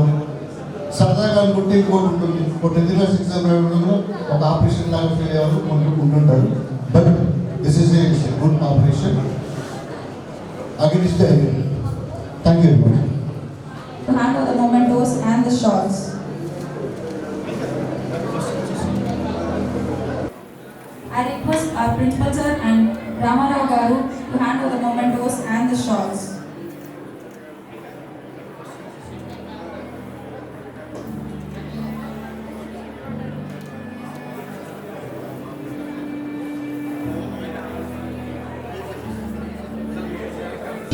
సరదాగా అనుకుంటే ఇంకోటి ఉంటుంది, ఒక 10th class ఎగ్జామ్ రాయడంలో ఒక ఆపరేషన్ లాగా ఫీల్ అయ్యారు ఉంటుంటారు. But this is a good operation against the enemy. Thank you very much. To hand over the mementos and the shawls. I request our principal sir and Ramarao Garu to hand over the mementos and the shawls.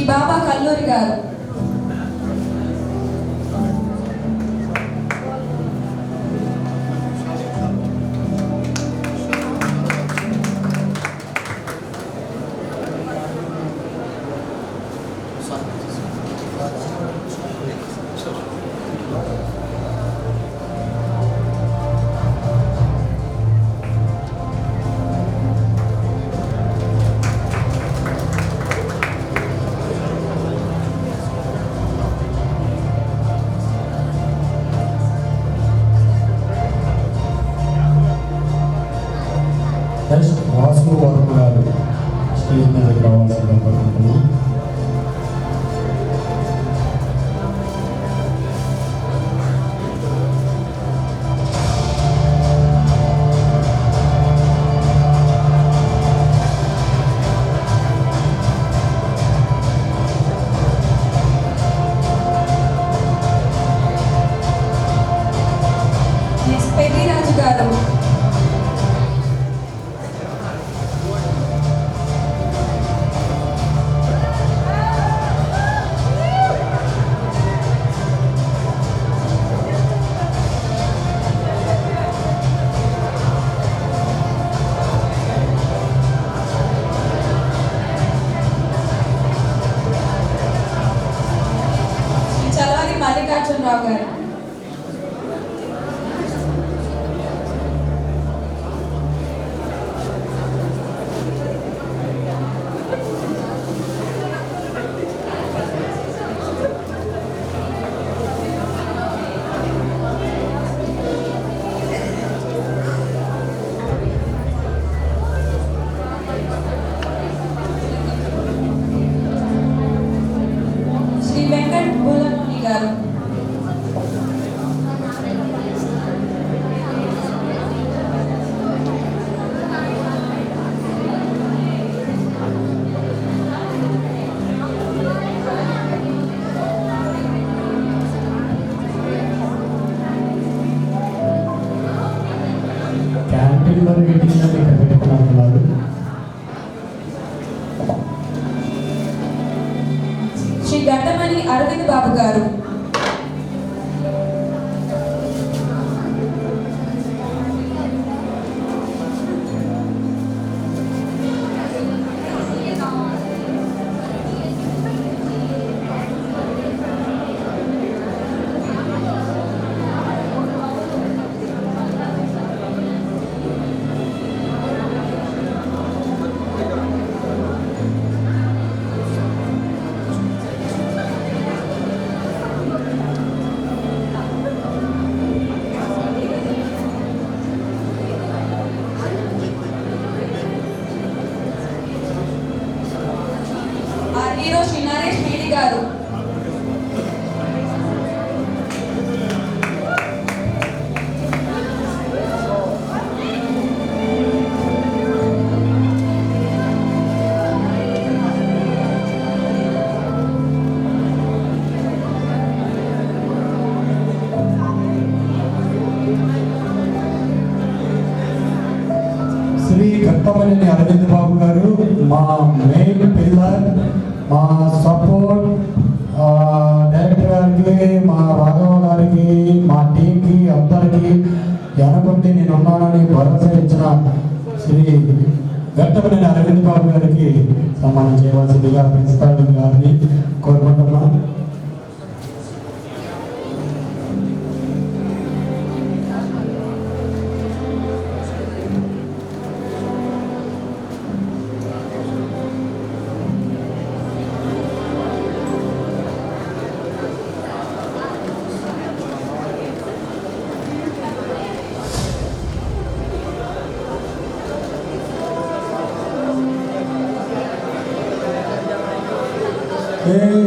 Baba Kalluri Garu. Vasu Varma గారు స్టేజ్ మీదకి రావాల్సిందిగా కోరుకుంటున్నాను. Pediraju Garu. Chalwadi Mallikarjun Rao Garu. Sri Venkat Bulamoni Garu. క్యాంటీన్లో మీటింగ్ ఇక్కడ పెట్టుకున్నారు. Sri Gattamani Arvind Babu Garu. Our hero Sri Naresh Medi Garu. Ghattamaneni Aravind Babu గారు మా మెయిన్ పిల్లర్, మా సపోర్ట్, డైరెక్టర్ గారికి, మా రాఘవ గారికి, మా టీంకి అందరికీ వెనకుండి నేను ఉన్నానని భరోసా ఇచ్చిన శ్రీ గట్టమనేని అరవింద్ బాబు గారికి సన్మానం చేయవలసిందిగా ప్రిన్సిపాల్ గారిని కోరుకుంటున్నాం.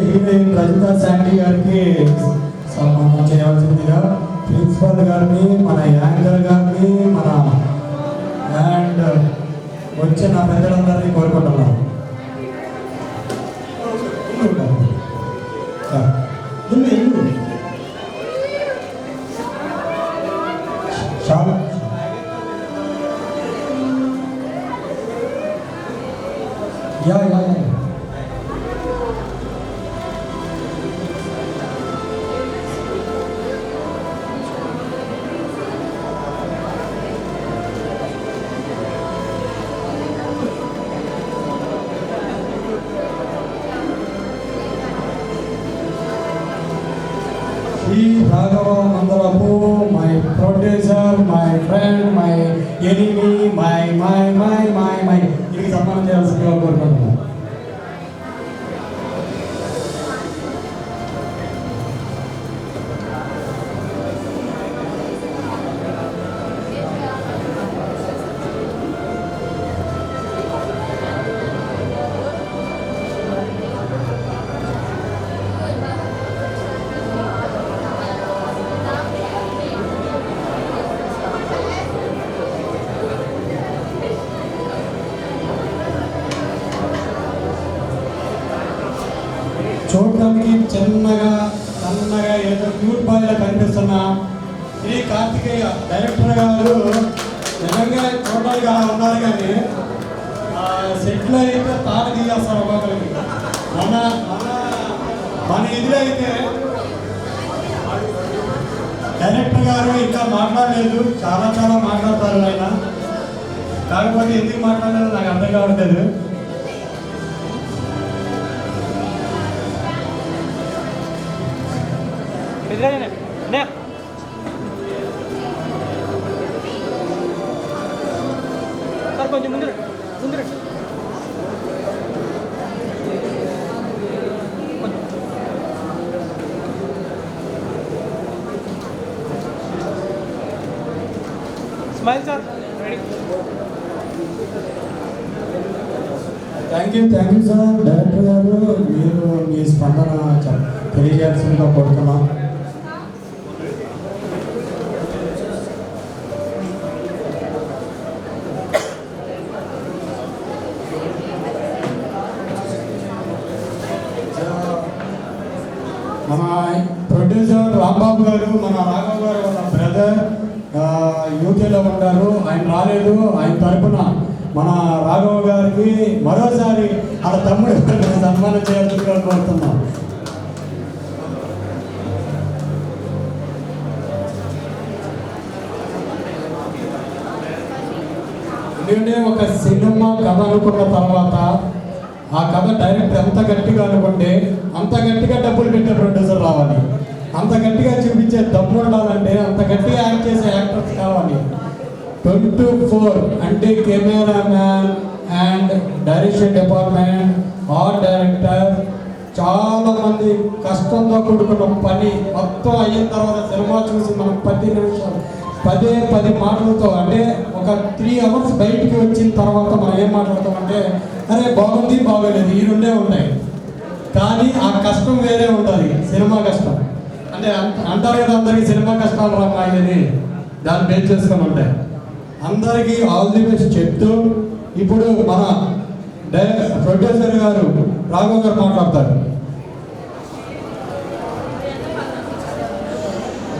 హీరోయిన్ రజితా శాండీ గారికి సన్మానం చేయవలసిందిగా ప్రిన్సిపల్ గారిని, మన యాంకర్ గారిని, మన అండ్ వచ్చిన పెద్దలందరినీ కోరుకుంటున్నాం. చాలా yeah yeah Raghava Mandalapu, my producer, my friend, my enemy, my my my my my ఇది సన్మానం చేయాల్సిందిగా కోరుకుంటున్నాను. చూడడానికి చిన్నగా సన్నగా ఏదో క్యూట్ బాయ్లా కనిపిస్తున్న శ్రీ కార్తికేయ డైరెక్టర్ గారు నిజంగా చూడడానికి అలా ఉన్నారు, కానీ సెట్లో అయితే తాళ తీయేస్తారు ఒక్కొక్కరికి. మన ఇదిలో అయితే డైరెక్టర్ గారు ఇంకా మాట్లాడలేదు, చాలా చాలా మాట్లాడతారు ఆయన. కాకపోతే ఎందుకు మాట్లాడలేదు నాకు అర్థం కావట్లేదు. కొంచెం ముందు smile sir. Thank you sir. Director గారు మీరు మీ స్పందన తెలియజేయాల్సిందిగా కోరుతున్నాం. మన ప్రొడ్యూసర్ రాంబాబు గారు, మన రాఘవ్ గారు వాళ్ళ బ్రదర్ యూకేలో ఉంటారు, ఆయన రాలేదు. ఆయన తరపున మన రాఘవ్ గారికి మరోసారి వాళ్ళ తమ్ముడు సన్మానం చేయాల్సిందిగా కోరుతున్నాం. ఎందుకంటే ఒక సినిమా కథ అనుకున్న తర్వాత ఆ కథ డైరెక్టర్ ఎంత గట్టిగా అనుకుంటే అంత గట్టిగా డబ్బులు పెట్టే ప్రొడ్యూసర్ రావాలి, అంత గట్టిగా చూపించే దమ్ము ఉండాలంటే అంత గట్టిగా యాక్ట్ చేసే యాక్టర్స్ కావాలి. 24 అంటే cameraman and direction department, art director, చాలా మంది కష్టంతో కూడుకున్న పని మొత్తం అయిన తర్వాత సినిమా చూసి మనం 10 నిమిషాలు 10 మాటలతో అంటే ఒక 3 అవర్స్ బయటికి వచ్చిన తర్వాత మనం ఏం మాట్లాడతామంటే అరే బాగుంది బాగోలేదు ఈ రెండే ఉంటాయి, కానీ ఆ కష్టం వేరే ఉంటుంది. సినిమా కష్టం అంటే అంటారు కదా అందరికీ సినిమా కష్టాలు రామాయని దాన్ని బేస్ చేసుకొని ఉంటాయి. అందరికీ ఆల్ ది బెస్ట్ చెప్తూ ఇప్పుడు మన ప్రొడ్యూసర్ గారు రాఘవ్ గారు మాట్లాడతారు.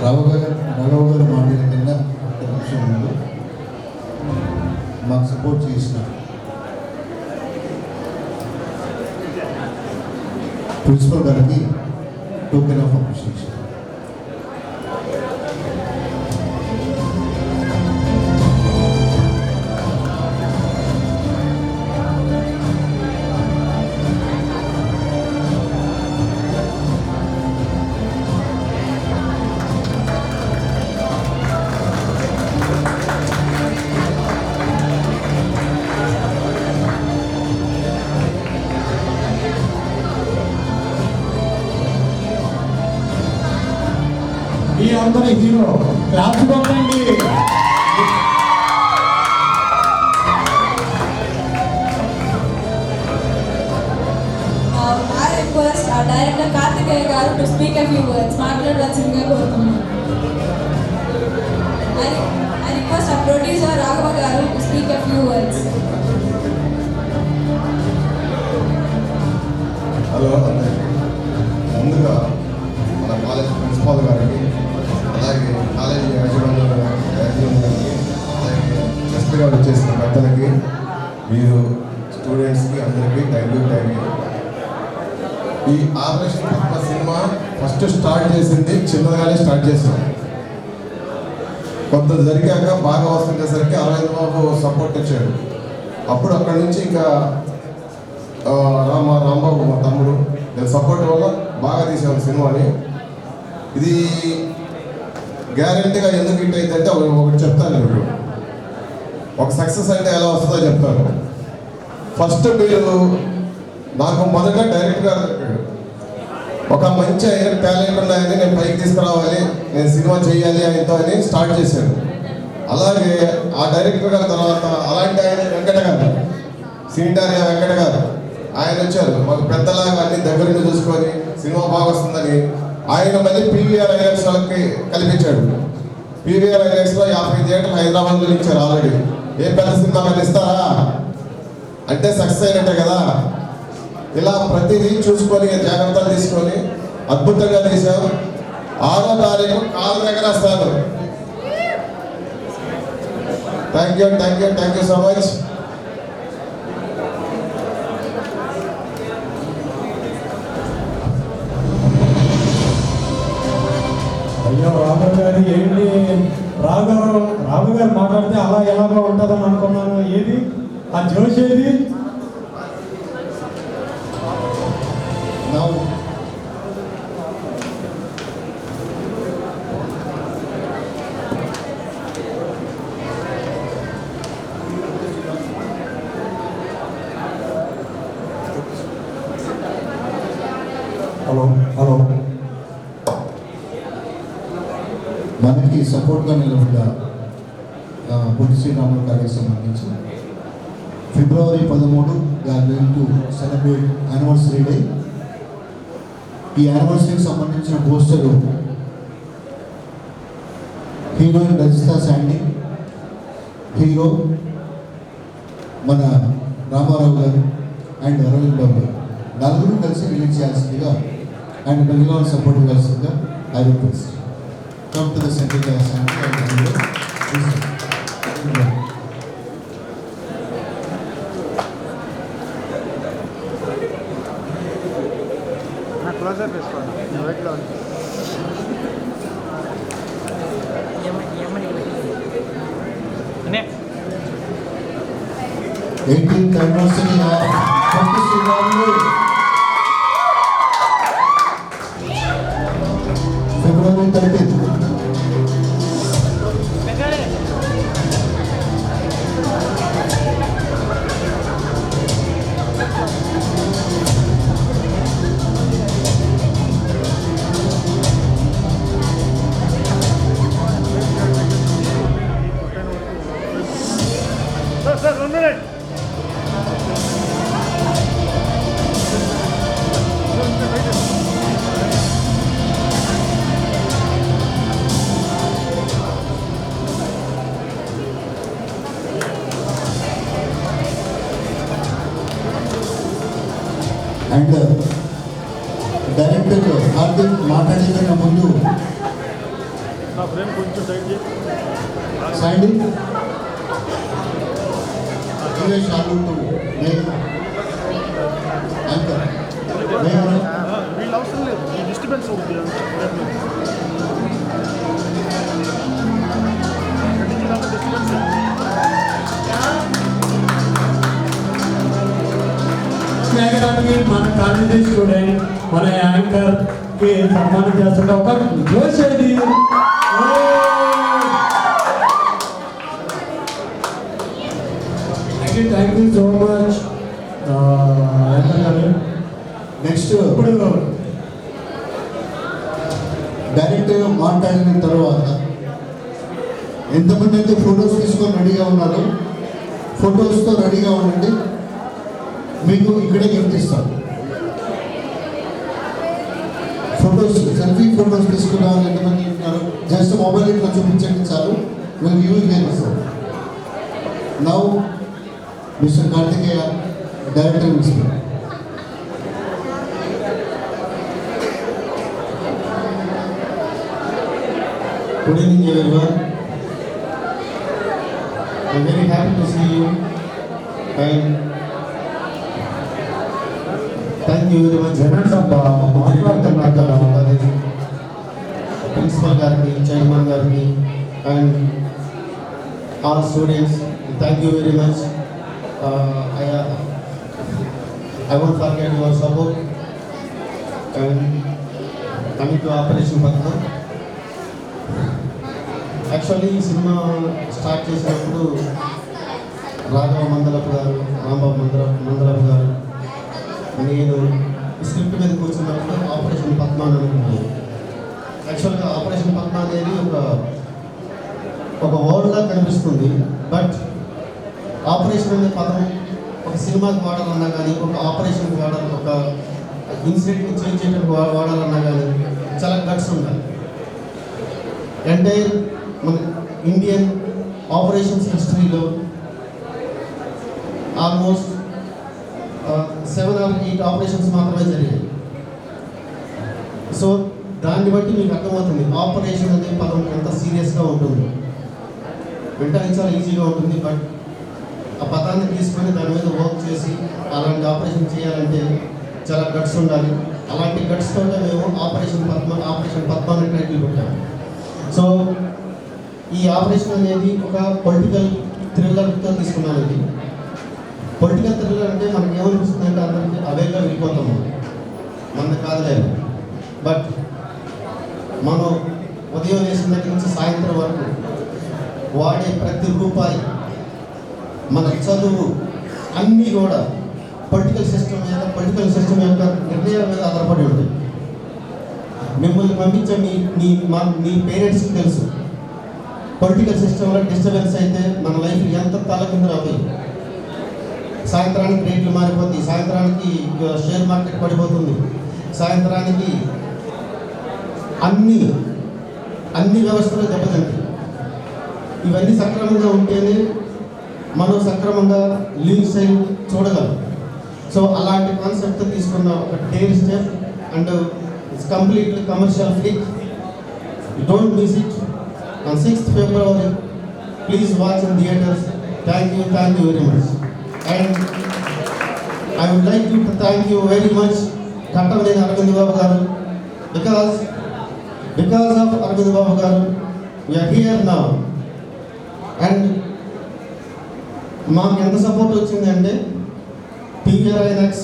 రాఘవ్ గారు మాట్లాడే కింద మాకు సపోర్ట్ చేసిన ప్రిన్సిపల్ గారికి టోకెన్ ఆఫ్ అప్రిషియేషన్. ఈ అందరి హీరో క్లాస్ కొట్టండి. I request our director Karthikeya garu to speak a few words. మాట్లాడవలసిందిగా కోరుతున్నాను. I request our producer Raghava garu to speak a few words. Hello అందరికీ, ముందుగా మన కాలేజ్ ప్రిన్సిపాల్ గారికి, అలాగే కాలేజీ యాజమాన్యం గారికి, అలాగే ఎస్పీ గారు వచ్చేసిన పెద్దలకి, మీరు స్టూడెంట్స్కి అందరికీ థ్యాంక్ యూ. ఈ operation Padma cinema first start చేసింది చిన్నగానే స్టార్ట్ చేసాం. కొంత జరిగాక బాగా వస్తుండేసరికి అరవింద్ బాబు సపోర్ట్ ఇచ్చాడు. అప్పుడు అక్కడి నుంచి ఇంకా రాంబాబు మా తమ్ముడు నేను సపోర్ట్ వల్ల బాగా తీసాను సినిమాని. ఇది గ్యారెంటీగా ఎందుకు హిట్ అయిందంటే ఒకటి చెప్తాను. ఇప్పుడు ఒక సక్సెస్ అంటే ఎలా వస్తుందో చెప్తాను. ఫస్ట్ మీరు నాకు మొదట డైరెక్టర్ గారు చెప్పాడు, ఒక మంచి టాలెంట్ ఉన్నాయని నేను పైకి తీసుకురావాలి, నేను సినిమా చేయాలి ఆయనతో అని స్టార్ట్ చేశాను. అలాగే ఆ డైరెక్టర్ గారి తర్వాత అలాంటి ఆయన వెంకట గారు, సీనిటారియా వెంకట గారు, ఆయన వచ్చారు. మాకు పెద్దలాగా అన్ని దగ్గర నుండి చూసుకొని సినిమా బాగా వస్తుందని ఆయన మళ్ళీ పీవీఆర్ ఐలాక్స్ వాళ్ళకి కల్పించాడు. పీవీఆర్ ఐలాక్స్లో 50 థియేటర్లు హైదరాబాద్లో ఇచ్చారు ఆల్రెడీ. ఏ పెద్ద సినిమా కానీ ఇస్తారా అంటే సక్సెస్ అయినట్టే కదా. ఇలా ప్రతిదీ చూసుకొని జాగ్రత్తలు తీసుకొని అద్భుతంగా తీసాం. 6వ తారీఖు కాలు ఎగరేస్తాను. Thank you so much. అయ్యో రాఘవ్ గారు ఏంటి, రాఘవ్ గారు మాట్లాడితే అలా ఎలాగో ఉంటుందని అనుకున్నాను. ఏది ఆ జోష్ ఏది? హలో మనకి సపోర్ట్గా నిలబడ్డ పొట్టి శ్రీరాములు గారికి సంబంధించి ఫిబ్రవరి 13 going to celebrate anniversary day. ఈ యానివర్సరీకి సంబంధించిన poster heroine Rajitha Sandy, hero మన రామారావు గారు అండ్ అరవింద్ బాబు గారు నలుగురు కలిసి రిలీజ్ చేయాల్సిందిగా అండ్ మిగిలిన సపోర్ట్ ఇవ్వాల్సిందిగా I request. Come to the center class and closer చేసుకోండి. రైట్లో 18th anniversary of Ponti Sriramulu. February 30th. Sir 1 minute. And director Hardik మాట్లాడే ముందు నా ఫ్రేమ్ కొంచెం టైట్ చేయి. Sandy Shalu to Megha anchor మేఘ మేఘనానికి మన కాలేజీ స్టూడెంట్ మన యాంకర్ కి సన్మానం చేస్తుంటే ఒక జోష్ ఏది thank you so much anchor గారు. నెక్స్ట్ ఇప్పుడు డైరెక్ట్గా మాట్లాడిన తర్వాత ఎంతమంది అయితే ఫొటోస్ తీసుకొని రెడీగా ఉన్నారో ఫొటోస్తో రెడీగా ఉండండి. మీకు ఇక్కడే గిఫ్ట్ ఇస్తాను. ఫొటోస్ సెల్ఫీ ఫొటోస్ తీసుకున్నాను ఎంతమంది ఉన్నారు జస్ట్ మొబైల్ ఇట్లా చూపించండి చాలు. వీళ్ళు యూజ్ చేస్తారు. Now mister Karthikeya director mister Good evening everyone. I'm very happy to see you and thank you very much. Principal Garki, Chairman Garki and all students, thank you very much. I won't forget your support and coming to Operation Patna. Actually ఈ సినిమా స్టార్ట్ చేసినప్పుడు రాఘవ మందలపు గారు, రాంబాబు మందలపు గారు, నేను స్క్రిప్ట్ మీద కూర్చున్నప్పుడు ఆపరేషన్ పద్మ అని అనుకున్నాను. యాక్చువల్గా ఆపరేషన్ పద్మ అనేది ఒక వర్డ్లా కనిపిస్తుంది. బట్ ఆపరేషన్ అనే పదం ఒక సినిమాకి వాడాలన్నా కానీ, ఒక ఆపరేషన్కి వాడాలి, ఒక ఇన్సిడెంట్ని చేంజ్ చేయడానికి వాడాలన్నా కానీ చాలా గట్స్ ఉండాలి. ఎంటైర్ మన ఇండియన్ ఆపరేషన్స్ హిస్టరీలో ఆల్మోస్ట్ 7 or 8 ఆపరేషన్స్ మాత్రమే జరిగాయి. సో దాన్ని బట్టి మీకు అర్థమవుతుంది ఆపరేషన్ అనే పదం ఎంత సీరియస్గా ఉంటుంది. వెంటనే చాలా ఈజీగా ఉంటుంది, బట్ ఆ పదాన్ని తీసుకొని దాని మీద వర్క్ చేసి అలాంటి ఆపరేషన్ చేయాలంటే చాలా గట్స్ ఉండాలి. అలాంటి గట్స్ తోటే మేము ఆపరేషన్ పద్మ అనే టైటిల్ పెట్టాము. సో ఈ ఆపరేషన్ అనేది ఒక పొలిటికల్ థ్రిల్లర్తో తీసుకున్నాను. ఇది పొలిటికల్ థ్రిల్లర్ అంటే మనకి ఏమనిపిస్తుంది అంటే అందరికీ అవేగా వెళ్ళిపోతాము, మనది కాదులేదు. బట్ మనం ఉదయం వేసిన దగ్గర నుంచి సాయంత్రం వరకు వాడే ప్రతి రూపాయి, మన చదువు అన్నీ కూడా పొలిటికల్ సిస్టమ్ యొక్క నిర్ణయాల మీద ఆధారపడి ఉంటాయి. మిమ్మల్ని పంపించే మీ పేరెంట్స్కి తెలుసు పొలిటికల్ సిస్టంలో డిస్టర్బెన్స్ అయితే మన లైఫ్ ఎంత తలకిందులు అవుతాయి. సాయంత్రానికి రేట్లు మారిపోతాయి, సాయంత్రానికి షేర్ మార్కెట్ పడిపోతుంది, సాయంత్రానికి అన్ని వ్యవస్థలు దెబ్బతింటాయి. ఇవన్నీ సక్రమంగా ఉంటేనే మనం సక్రమంగా లీవ్ సైడ్ చూడగలం. సో అలాంటి కాన్సెప్ట్ తీసుకున్న ఒక dare step and it's completely commercial free. Don't miss it on 6th February. Please watch in theaters. Thank you very much. And I would like to thank you very much Kattaleni Aravind Babu garu, because of Aravind Babu garu we are here now. And మాకు ఎంత సపోర్ట్ వచ్చిందంటే PVR INOX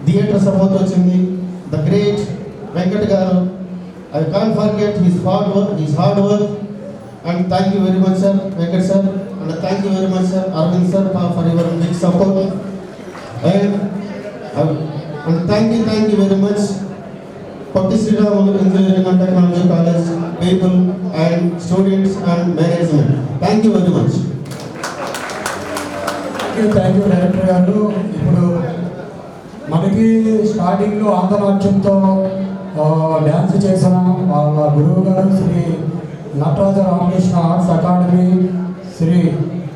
థియేటర్ సపోర్ట్ వచ్చింది. ద గ్రేట్ వెంకట్ గారు, I can't forget his hard work and thank you very much sir, Venkat sir, and thank you very much sir, Arvind sir for your big support. And thank you very much Patti Sriramulu Engineering and Technology College people and students and management. Thank you very much. Thank you director గారు. ఇప్పుడు మనకి స్టార్టింగ్లో ఆంధ్రనాట్యంతో డ్యాన్స్ చేసిన వాళ్ళ గురువు గారు శ్రీ నటరాజ రామకృష్ణ ఆర్ట్స్ అకాడమీ శ్రీ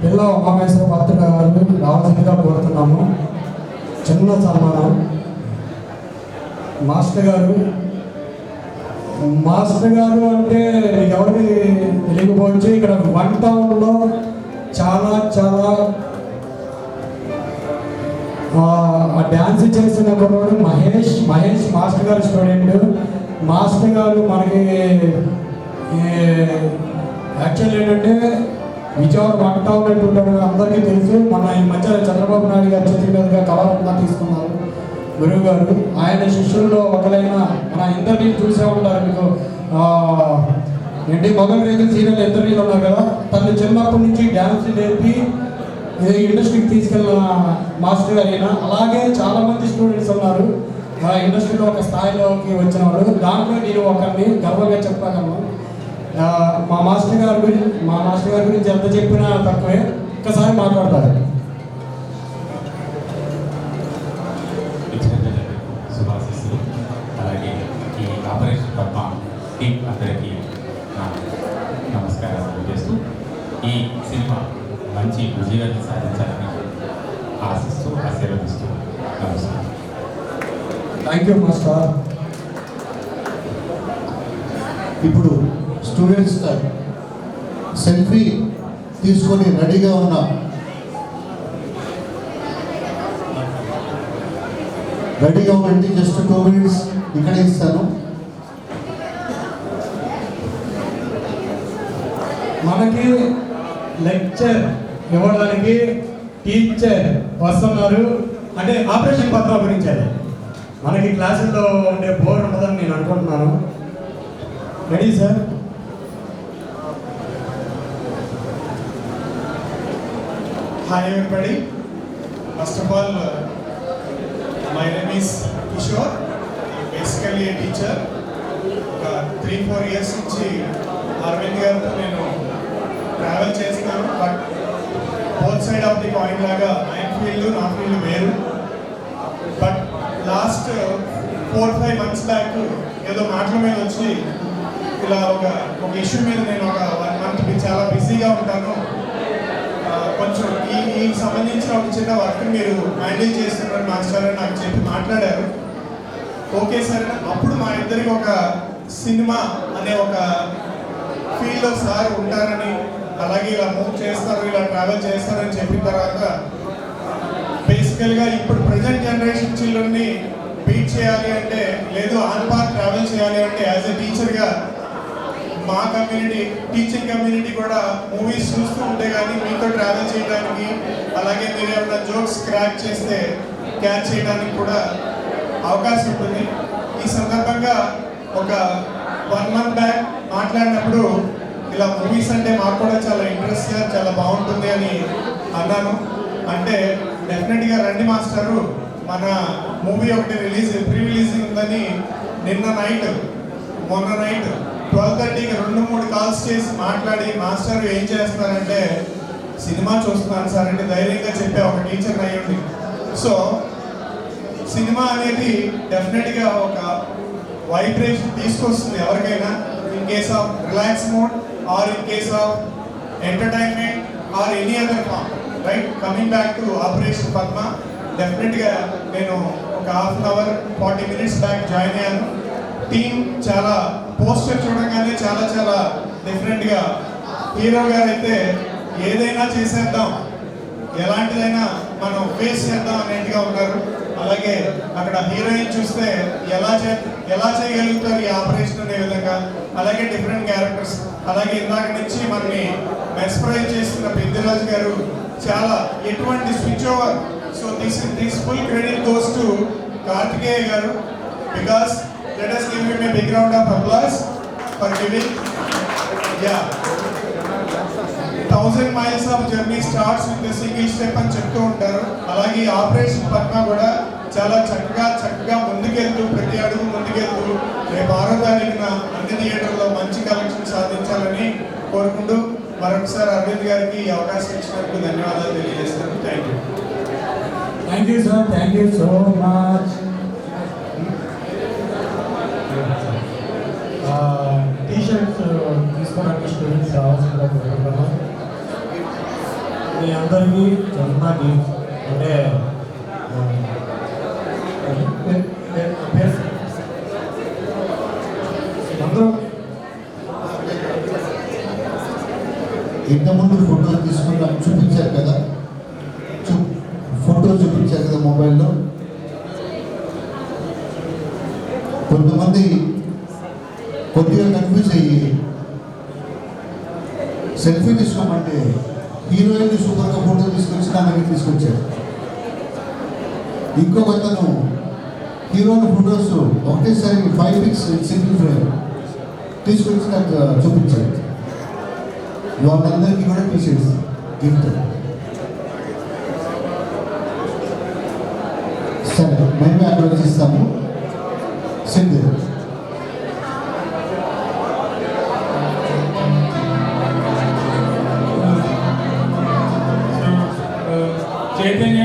పిల్ల ఉమామేశ్వర భర్త గారు రావాల్సిందిగా కోరుతున్నాము. చిన్న సన్మానం. మాస్టర్ గారు అంటే ఎవరికి తెలియకపోవచ్చు, ఇక్కడ 1 టౌన్లో చాలా డ్యాన్స్ చేసిన కుర్రాడు మహేష్ మాస్టర్ గారు స్టూడెంట్. మాస్టర్ గారు మనకి యాక్చువల్ ఏంటంటే విజయవాడ వంట ఉన్నట్టు అందరికీ తెలుసు. మన ఈ మధ్య చంద్రబాబు నాయుడు గారు చేతి మీదుగా కళారత్న తీసుకున్నారు గురువు గారు. ఆయన శిష్యుల్లో ఒకరైన మన ఇంటర్వ్యూ చూసే ఉంటారు మీకు. ఏంటి మొగల్ రేఖ సీరియల్ ఇంటర్వ్యూలు ఉన్నారు కదా, తను చిన్నప్పటి నుంచి డ్యాన్స్ నేర్పి ఇండస్ట్రీకి తీసుకెళ్ళిన మాస్టర్ గారు అయినా. అలాగే చాలామంది స్టూడెంట్స్ ఉన్నారు ఇండస్ట్రీలో ఒక స్థాయిలోకి వచ్చిన వాళ్ళు. దాంట్లో నేను ఒకరిని గర్వంగా చెప్పగలను. మా మాస్టర్ గారి గురించి ఎంత చెప్పినా తక్కువే. ఒక్కసారి మాట్లాడతారు. శుభాశిస్సులు. అలాగే ఈ ఆపరేషన్ పద్మ టీం అందరికీ నా నమస్కారాలు తెలియజేస్తూ ఈ సినిమా మంచి విజయాన్ని సాధించాలని ఆశిస్తూ ఆశీర్వదిస్తూ నమస్కారం. Thank you master. ఇప్పుడు స్టూడెంట్స్ సెల్ఫీ తీసుకొని రెడీగా ఉన్న ఉండండి. జస్ట్ 2 minutes ఇక్కడే ఇస్తాను. మనకి లెక్చర్ ఇవ్వడానికి టీచర్ వస్తున్నారు. అంటే ఆపరేషన్ పద్మ గురించి అది మనకి క్లాసుల్లో ఉండే బోర్ ఉండదని నేను అనుకుంటున్నాను. Ready sir? Hi everybody. First of all, my name is Kishore. I'm basically a teacher. 3-4 years నుంచి అరవింద్ గారితో నేను ట్రావెల్ చేస్తున్నాను. But both side of the coin లాగా ఆయన ఫీల్డ్ నా ఫీల్డ్ వేరు. బట్ లాస్ట్ 4-5 months బ్యాక్ ఏదో మాటల మీద వచ్చి ఇలా ఒక ఇష్యూ మీద నేను ఒక 1 month చాలా బిజీగా ఉంటాను, కొంచెం ఈ సంబంధించిన ఒక చిన్న వర్క్ మీరు హ్యాండిల్ చేస్తున్నారు మాస్టర్ అని నాకు చెప్పి మాట్లాడారు. Okay sir. అప్పుడు మా ఇద్దరికి ఒక సినిమా అనే ఒక ఫీల్డ్లో సార్ ఉంటారని, అలాగే ఇలా మూవ్ చేస్తారు, ఇలా ట్రావెల్ చేస్తారని చెప్పిన తర్వాత బేసికల్గా ఇప్పుడు ప్రజెంట్ జనరేషన్ చిల్డ్రన్ని బీట్ చేయాలి అంటే, లేదు ఆన్ పార్ట్ ట్రావెల్ చేయాలి అంటే యాజ్ ఎ టీచర్గా మా కమ్యూనిటీ టీచింగ్ కమ్యూనిటీ కూడా మూవీస్ చూస్తూ ఉంటే కానీ మీతో ట్రావెల్ చేయడానికి, అలాగే మీరు ఏమైనా జోక్స్ క్రాక్ చేస్తే క్యాచ్ చేయడానికి కూడా అవకాశం ఉంటుంది. ఈ సందర్భంగా ఒక 1 month బ్యాక్ మాట్లాడినప్పుడు ఇలా మూవీస్ అంటే మాకు కూడా చాలా ఇంట్రెస్ట్గా చాలా బాగుంటుంది అని అన్నాను. అంటే డెఫినెట్గా రండి మాస్టరు, మన మూవీ ఒకటి ప్రీ రిలీజింగ్ ఉందని మొన్న నైట్ 12:30కి 2-3 కాల్స్ చేసి మాట్లాడి, మాస్టర్ ఏం చేస్తున్నారంటే సినిమా చూస్తున్నాను సార్ అంటే ధైర్యంగా చెప్పే ఒక టీచర్ అయ్యండి. సో సినిమా అనేది డెఫినెట్గా ఒక వైబ్రేషన్ తీసుకొస్తుంది ఎవరికైనా, in case of relax mood or in case of entertainment or any other form, right? Coming back to operation Padma, డెఫినెట్గా నేను ఒక 1/2 hour 40 minutes బ్యాక్ జాయిన్ అయ్యాను. టీమ్ చాలా పోస్టర్ చూడగానే చాలా డిఫరెంట్గా, హీరో గారు అయితే ఏదైనా చేసేద్దాం, ఎలాంటిదైనా మనం ఫేస్ చేద్దాం అనేట్టుగా ఉన్నారు. అలాగే అక్కడ హీరోయిన్ చూస్తే ఎలా చేయగలుగుతారు ఈ ఆపరేషన్ అనే విధంగా, అలాగే డిఫరెంట్ క్యారెక్టర్స్, అలాగే ఇందాక నుంచి మనని మెస్పరైజ్ చేస్తున్న పెద్దిరాజు గారు చాలా ఎటువంటి switch over. So this full credit goes to Karthikeya గారు, because let us give him a big round of applause for giving. Yeah, 1000 miles of journey starts with a single step అని చెప్తూ ఉంటారు. అలాగే ఆపరేషన్ పద్మ కూడా చాలా చక్కగా ముందుకెళ్తూ, ప్రతి అడుగు ముందుకెళ్తూ రేపు 6వ తారీఖున అన్ని థియేటర్లో మంచి కలెక్షన్ సాధించాలని కోరుకుంటూ మరొకసారి అరవింద్ గారికి ఈ అవకాశం ఇచ్చినందుకు ధన్యవాదాలు తెలియజేస్తాను. Thank you sir. Thank you so much. T shirts తీసుకోవడానికి స్టూడెంట్స్ రావాల్సిందిగా కోరుకుంటున్నాను. మీ అందరికీ చిన్న గిఫ్ట్ అంటే అందరూ ఇంతకుముందు ఫోటోలు తీసుకున్నాం, చూపించారు కదా, ఫోటో చూపించారు కదా మొబైల్లో. కొంతమంది కొద్దిగా కన్ఫ్యూజ్ అయ్యి సెల్ఫీ తీసుకోమంటే హీరోయిన్ సూపర్గా ఫోటో తీసుకొచ్చి నా దగ్గర తీసుకొచ్చాడు. ఇంకొక అతను హీరోయిన్ ఫొటోస్ ఒకటేసారి 5 పిక్స్ సింగిల్ ఫ్రేమ్ తీసుకొచ్చి నాకు చూపించాడు. వాళ్ళందరికీ కూడా టీషర్ట్స్ గిఫ్ట్. సరే మేమే అక్కడ వచ్చేస్తాము. Sindhu Chaitanya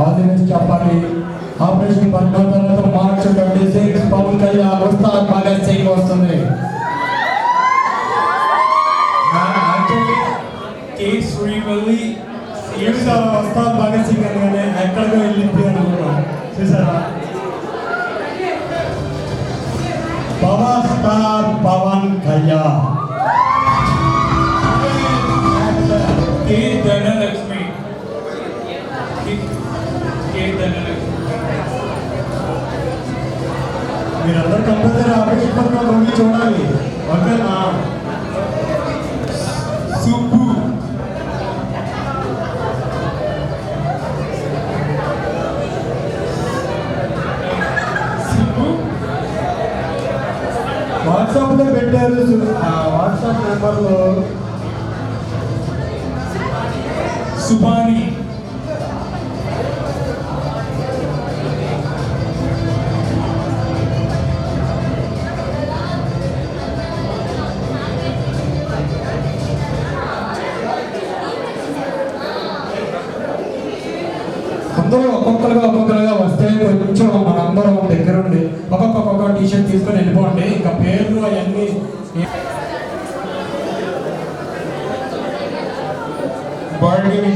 all the best చెప్పాలి. ఆపరేషన్ పద్మ తర్వాత మార్చ్ 26 పవన్ కళ్యాణ్ ఉస్తాద్ భగత్ సింగ్ వస్తుంది. ఉస్తాద్ భగత్ సింగ్ అనగానే ఎక్కడికో వెళ్ళిపోయాను అనుకున్నాను. చూసారా, పవర్ స్టార్ పవన్ కళ్యాణ్. ధనలక్ష్మి మీరందరూ కంపల్సరీ ఆపరేషన్ పద్మ మూవీ చూడాలి. ఓకేనా? సుబ్బు వాట్సాప్లో పెట్టారు. వాట్సాప్ నెంబర్లో సుబాని అందరూ ఒక్కొక్కరుగా వస్తే కొంచెం మనందరం దగ్గరుండి ఒక్కొక్క టీషర్ట్ తీసుకొని వెళ్ళిపోండి. ఇంకా పేర్లు అవన్నీ భార్గవి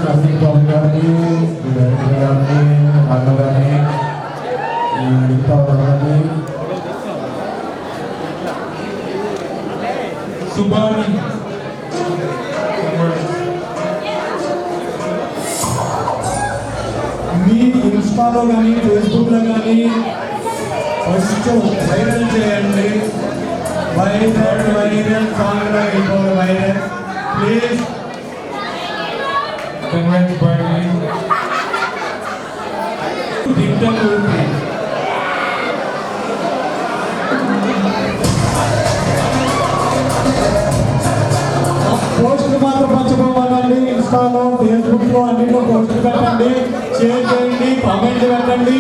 నర్సింగ్ బాబు గారిని, డైరెక్టర్ గారిని, అన్న గారిని, ఈ మిగతా వాళ్ళని, సుబాని మీ ఇన్స్టాలో కానీ ఫేస్బుక్లో కానీ ఫస్ట్ వైరల్ చేయండి. వైరల్ సాంగ్లో అయిపోయి viral please. Congrats, Barney. Dicta Kurti. పోస్టులు మాత్రం పంచుకోవాలండి. ఇన్స్టాలో ఫేస్బుక్లో అన్నింటిలో పోస్టులు పెట్టండి, షేర్ చేయండి, కామెంట్లు పెట్టండి.